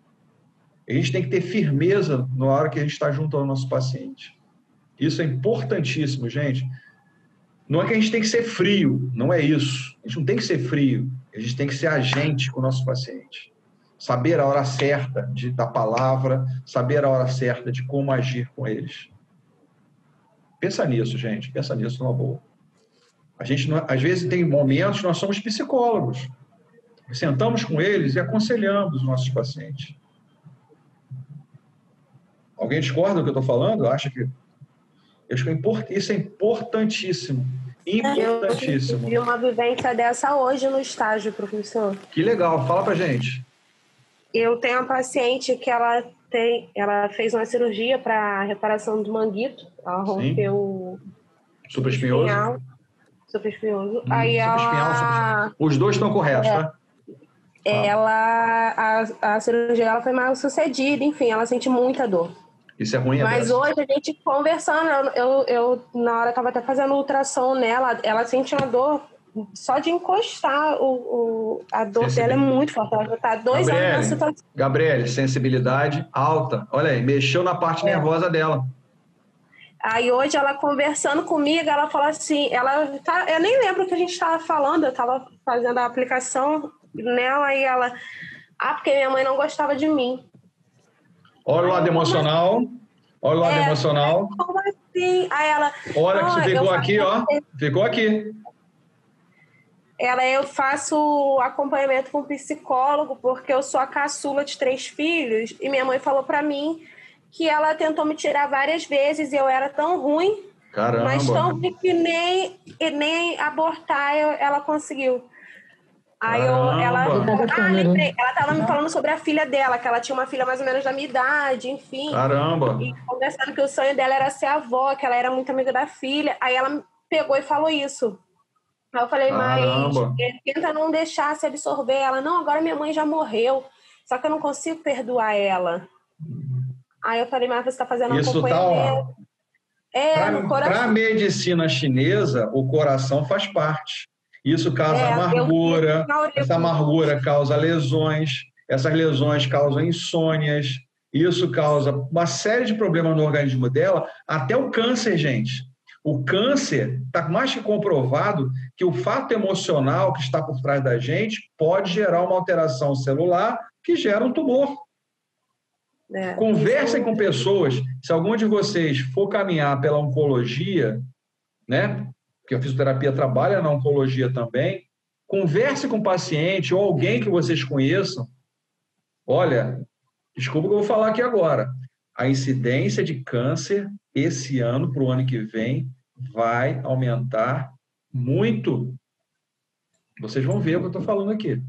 A gente tem que ter firmeza na hora que a gente está junto ao nosso paciente. Isso é importantíssimo, gente. Não é que a gente tem que ser frio, não é isso. A gente não tem que ser frio, a gente tem que ser agente com o nosso paciente. Saber a hora certa da palavra, saber a hora certa de como agir com eles. Pensa nisso, gente. Pensa nisso numa boa. A gente, às vezes, tem momentos que nós somos psicólogos. sentamos com eles e aconselhamos os nossos pacientes. Alguém discorda do que eu estou falando? Acha que... Isso é importantíssimo. Importantíssimo. Eu vi uma vivência dessa hoje no estágio, professor. Que legal. Fala pra gente. Eu tenho uma paciente que ela fez uma cirurgia para reparação do manguito. Ela rompeu o supraespinhoso. Supraespinhoso. Aí ela... Os dois estão corretos, tá? A cirurgia dela foi mal sucedida, enfim, ela sente muita dor. Isso é ruim, mas hoje a gente conversando, eu na hora estava até fazendo ultrassom nela, ela sente uma dor só de encostar, a dor dela é muito forte, ela já está 2 anos na situação. Gabriele, sensibilidade alta, olha aí, mexeu na parte nervosa dela. Aí hoje ela conversando comigo, ela falou assim, eu nem lembro o que a gente estava falando, eu estava fazendo a aplicação nela e ela, porque minha mãe não gostava de mim. Olha o lado emocional. Olha o lado emocional. Como assim? Aí ela... Olha que isso ficou aqui, ó. Ficou aqui. Eu faço acompanhamento com psicólogo porque eu sou a caçula de 3 filhos e minha mãe falou pra mim que ela tentou me tirar várias vezes e eu era tão ruim. Caramba. Mas tão ruim que nem abortar ela conseguiu. Aí ela estava me falando sobre a filha dela, que ela tinha uma filha mais ou menos da minha idade, enfim. Caramba! E conversando que o sonho dela era ser avó, que ela era muito amiga da filha. Aí ela pegou e falou isso. Aí eu falei, mas tenta não deixar se absorver. Ela, não, agora minha mãe já morreu, só que eu não consigo perdoar ela. Aí eu falei, mas você está fazendo um acompanhamento. Para a medicina chinesa, o coração faz parte. Isso causa amargura, essa amargura causa lesões, essas lesões causam insônias, isso causa uma série de problemas no organismo dela, até o câncer, gente. O câncer está mais que comprovado que o fato emocional que está por trás da gente pode gerar uma alteração celular que gera um tumor. Conversem com pessoas, se algum de vocês for caminhar pela oncologia, né? Porque a fisioterapia trabalha na oncologia também, converse com o paciente ou alguém que vocês conheçam. Olha, desculpa o que eu vou falar aqui agora. A incidência de câncer esse ano, para o ano que vem, vai aumentar muito. Vocês vão ver o que eu estou falando aqui.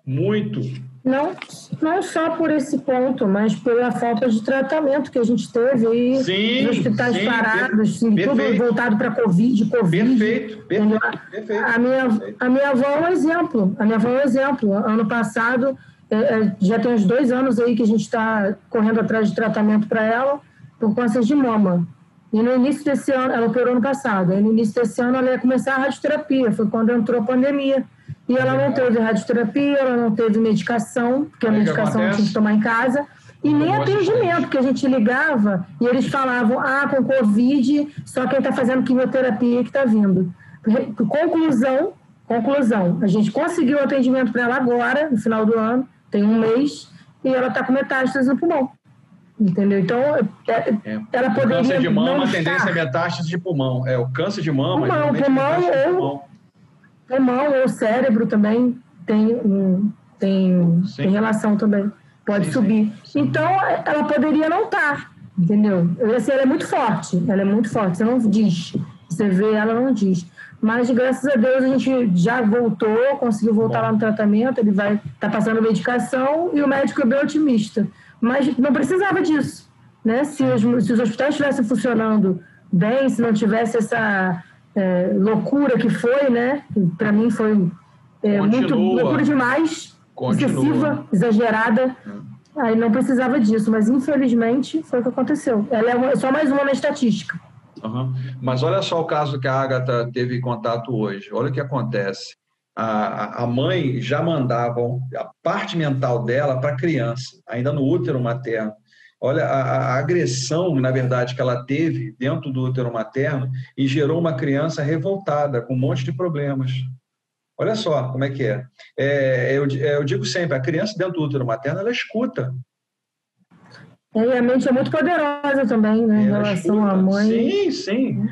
Muito. Não só por esse ponto, mas pela falta de tratamento que a gente teve aí, nos hospitais parados, tudo voltado para Covid. Perfeito. A minha avó é um exemplo. Ano passado, já tem uns 2 anos aí que a gente está correndo atrás de tratamento para ela por câncer de mama. E no início desse ano, ela operou ano passado, e no início desse ano ela ia começar a radioterapia, foi quando entrou a pandemia. E ela não teve radioterapia, ela não teve medicação, porque a medicação tinha que tomar em casa, e nem atendimento, que a gente ligava e eles falavam, com Covid, só quem está fazendo quimioterapia que está vindo. Conclusão, a gente conseguiu o atendimento para ela agora, no final do ano, tem 1 mês, e ela está com metástase no pulmão. Entendeu? Então, ela poderia. O câncer de mama, a tendência é metástase de pulmão. O câncer de mama. Pulmão ou cérebro também tem relação também. Pode subir. Sim. Então, ela poderia não estar. Entendeu? Ela é muito forte. Você não diz. Você vê, ela não diz. Mas, graças a Deus, a gente já conseguiu voltar lá no tratamento. Ele vai estar passando medicação e o médico é bem otimista. Mas não precisava disso, né? Se os hospitais estivessem funcionando bem, se não tivesse essa loucura que foi, né? Para mim foi muito loucura demais, excessiva, exagerada. Aí não precisava disso, mas infelizmente foi o que aconteceu. Ela é só mais uma na estatística. Mas olha só o caso que a Agatha teve contato hoje. Olha o que acontece. A mãe já mandava a parte mental dela para a criança, ainda no útero materno. Olha, a agressão, na verdade, que ela teve dentro do útero materno e gerou uma criança revoltada, com um monte de problemas. Olha só como é que é. Eu digo sempre, a criança dentro do útero materno, ela escuta. E a mente é muito poderosa também, né, em relação à mãe. Sim.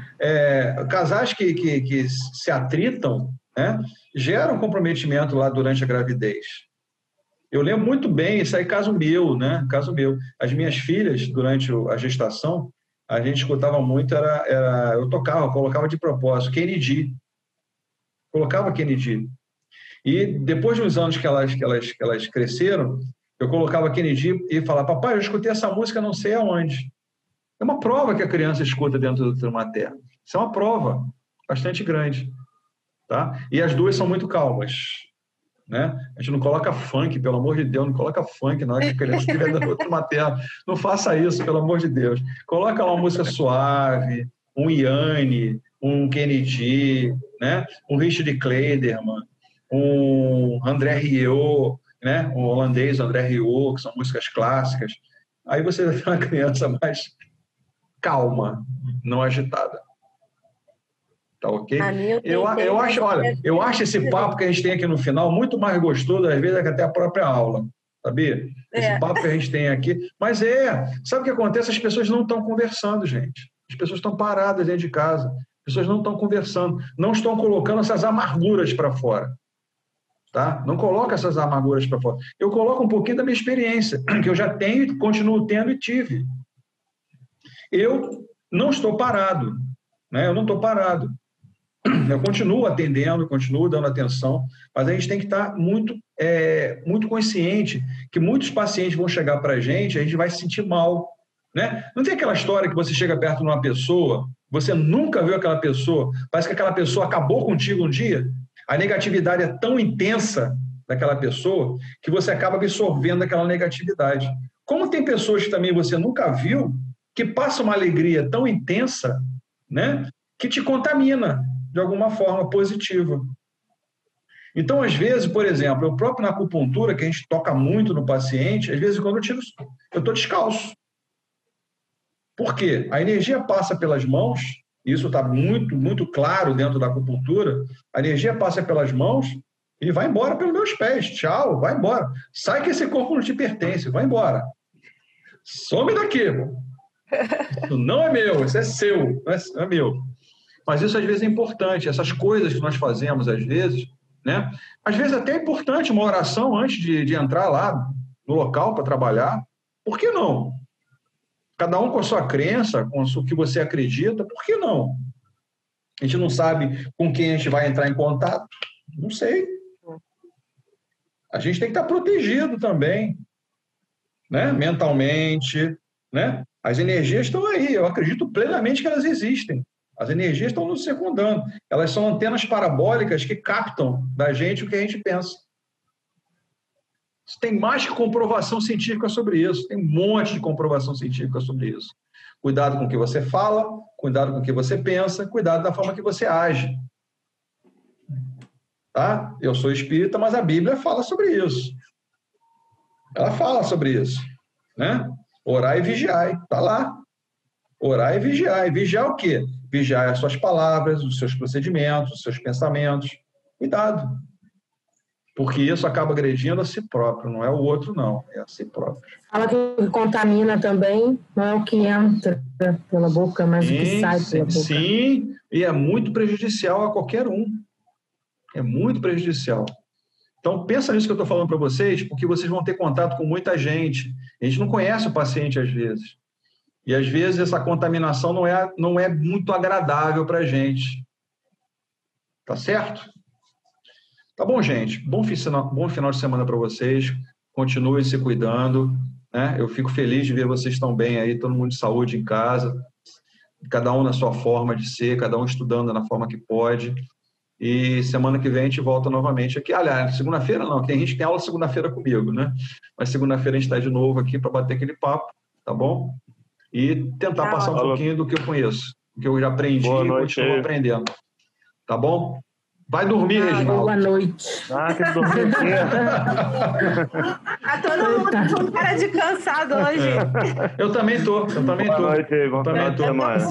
Casais que se atritam, né, gera um comprometimento lá durante a gravidez. Eu lembro muito bem, isso aí caso meu, né? Caso meu. As minhas filhas, durante a gestação, a gente escutava muito, eu colocava de propósito, Kennedy. Colocava Kennedy. E depois de uns anos que elas cresceram, eu colocava Kennedy e falava, papai, eu escutei essa música não sei aonde. É uma prova que a criança escuta dentro do útero materno. Isso é uma prova bastante grande. Tá? E as duas são muito calmas. Né? A gente não coloca funk, pelo amor de Deus, não coloca funk na hora que a criança estiver dentro do útero materno. Não faça isso, pelo amor de Deus. Coloca lá uma música suave, um Yanni, um Kennedy, né? Um Richard Clayderman, um André Rieu, né? Um holandês André Rieu, que são músicas clássicas. Aí você vai ter uma criança mais calma, não agitada. Tá ok? Eu acho esse papo que a gente tem aqui no final muito mais gostoso, às vezes, que até a própria aula. Sabia? Esse papo que a gente tem aqui. Mas sabe o que acontece? As pessoas não estão conversando, gente. As pessoas estão paradas dentro de casa. As pessoas não estão conversando. Não estão colocando essas amarguras para fora. Tá? Não coloca essas amarguras para fora. Eu coloco um pouquinho da minha experiência, que eu já tenho, continuo tendo e tive. Eu não estou parado. Né? Eu não estou parado. Eu continuo atendendo, continuo dando atenção, mas a gente tem que estar muito consciente que muitos pacientes vão chegar para a gente vai se sentir mal. Né? Não tem aquela história que você chega perto de uma pessoa, você nunca viu aquela pessoa, parece que aquela pessoa acabou contigo um dia, a negatividade é tão intensa daquela pessoa que você acaba absorvendo aquela negatividade. Como tem pessoas que também você nunca viu, que passam uma alegria tão intensa, né, que te contamina de alguma forma positiva. Então, às vezes, por exemplo, eu próprio na acupuntura, que a gente toca muito no paciente, às vezes quando eu estou descalço. Por quê? A energia passa pelas mãos, isso está muito, muito claro dentro da acupuntura, a energia passa pelas mãos e vai embora pelos meus pés. Tchau, vai embora. Sai que esse corpo não te pertence, vai embora. Some daqui, pô. Isso não é meu, isso é seu, não é meu. Mas isso às vezes é importante, essas coisas que nós fazemos às vezes, né? Às vezes até é importante uma oração antes de entrar lá no local para trabalhar. Por que não? Cada um com a sua crença, com o que você acredita, por que não? A gente não sabe com quem a gente vai entrar em contato. Não sei. A gente tem que estar protegido também, né? Mentalmente, né? As energias estão aí, eu acredito plenamente que elas existem. As energias estão nos circundando. Elas são antenas parabólicas que captam da gente o que a gente pensa. Tem mais que comprovação científica sobre isso. Tem um monte de comprovação científica sobre isso. Cuidado com o que você fala, cuidado com o que você pensa, cuidado da forma que você age. Tá? Eu sou espírita, mas a Bíblia fala sobre isso. Ela fala sobre isso. Né? Orar e vigiar. Está lá. Orar e vigiar. E vigiar o quê? Vigiar as suas palavras, os seus procedimentos, os seus pensamentos. Cuidado. Porque isso acaba agredindo a si próprio, não é o outro, não, é a si próprio. Fala que contamina também, não é o que entra pela boca, mas o que sai pela boca. Sim, e é muito prejudicial a qualquer um. É muito prejudicial. Então, pensa nisso que eu estou falando para vocês, porque vocês vão ter contato com muita gente. A gente não conhece o paciente às vezes. E às vezes essa contaminação não é muito agradável para a gente. Tá certo? Tá bom, gente. Bom final de semana para vocês. Continuem se cuidando. Né? Eu fico feliz de ver vocês tão bem aí, todo mundo de saúde em casa, cada um na sua forma de ser, cada um estudando na forma que pode. E semana que vem a gente volta novamente aqui. Aliás, segunda-feira não, porque a gente tem aula segunda-feira comigo, né? Mas segunda-feira a gente está de novo aqui para bater aquele papo, tá bom? E tentar passar um pouquinho do que eu conheço, do que eu já aprendi e continuo aprendendo. Tá bom? Vai dormir, Reginaldo. Boa noite. Que dormir. Todo mundo com cara de cansado hoje. Eu também tô. Boa noite, bom final de semana.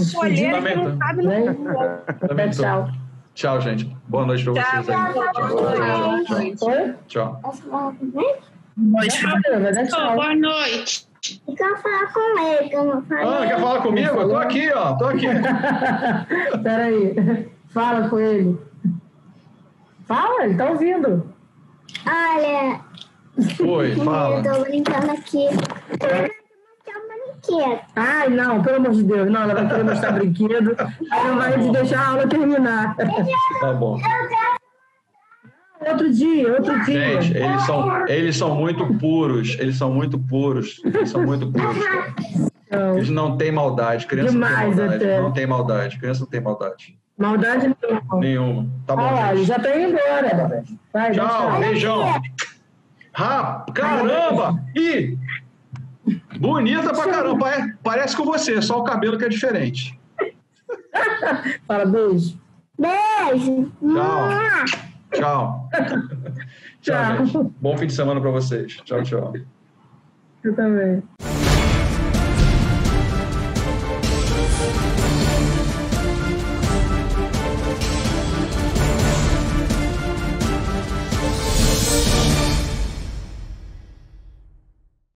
Tchau. Tchau, gente. Boa noite para vocês aí. Tchau. Boa noite. Eu quero falar com ele, eu não falei. Quer falar comigo? Eu tô aqui, ó. Tô aqui. Peraí. Fala com ele. Fala, ele tá ouvindo. Olha. Oi, fala. Eu tô brincando aqui. Ai, não, pelo amor de Deus. Não, ela vai querer mostrar brinquedo. Aí não vai deixar a aula terminar. Tá bom. Outro dia. Gente, eles são muito puros. Eles são muito puros. Cara. Eles não têm maldade. Criança demais, não tem maldade. até. Não tem maldade. Criança não tem maldade. Maldade nenhuma. Tá bom. Ah, já tá indo embora. Vai, tchau, beijão. Caramba! Ih! Bonita pra caramba. Parece com você, só o cabelo que é diferente. Fala, beijo. Beijo. Tchau. Tchau, gente. Bom fim de semana pra vocês. Tchau, tchau. Eu também.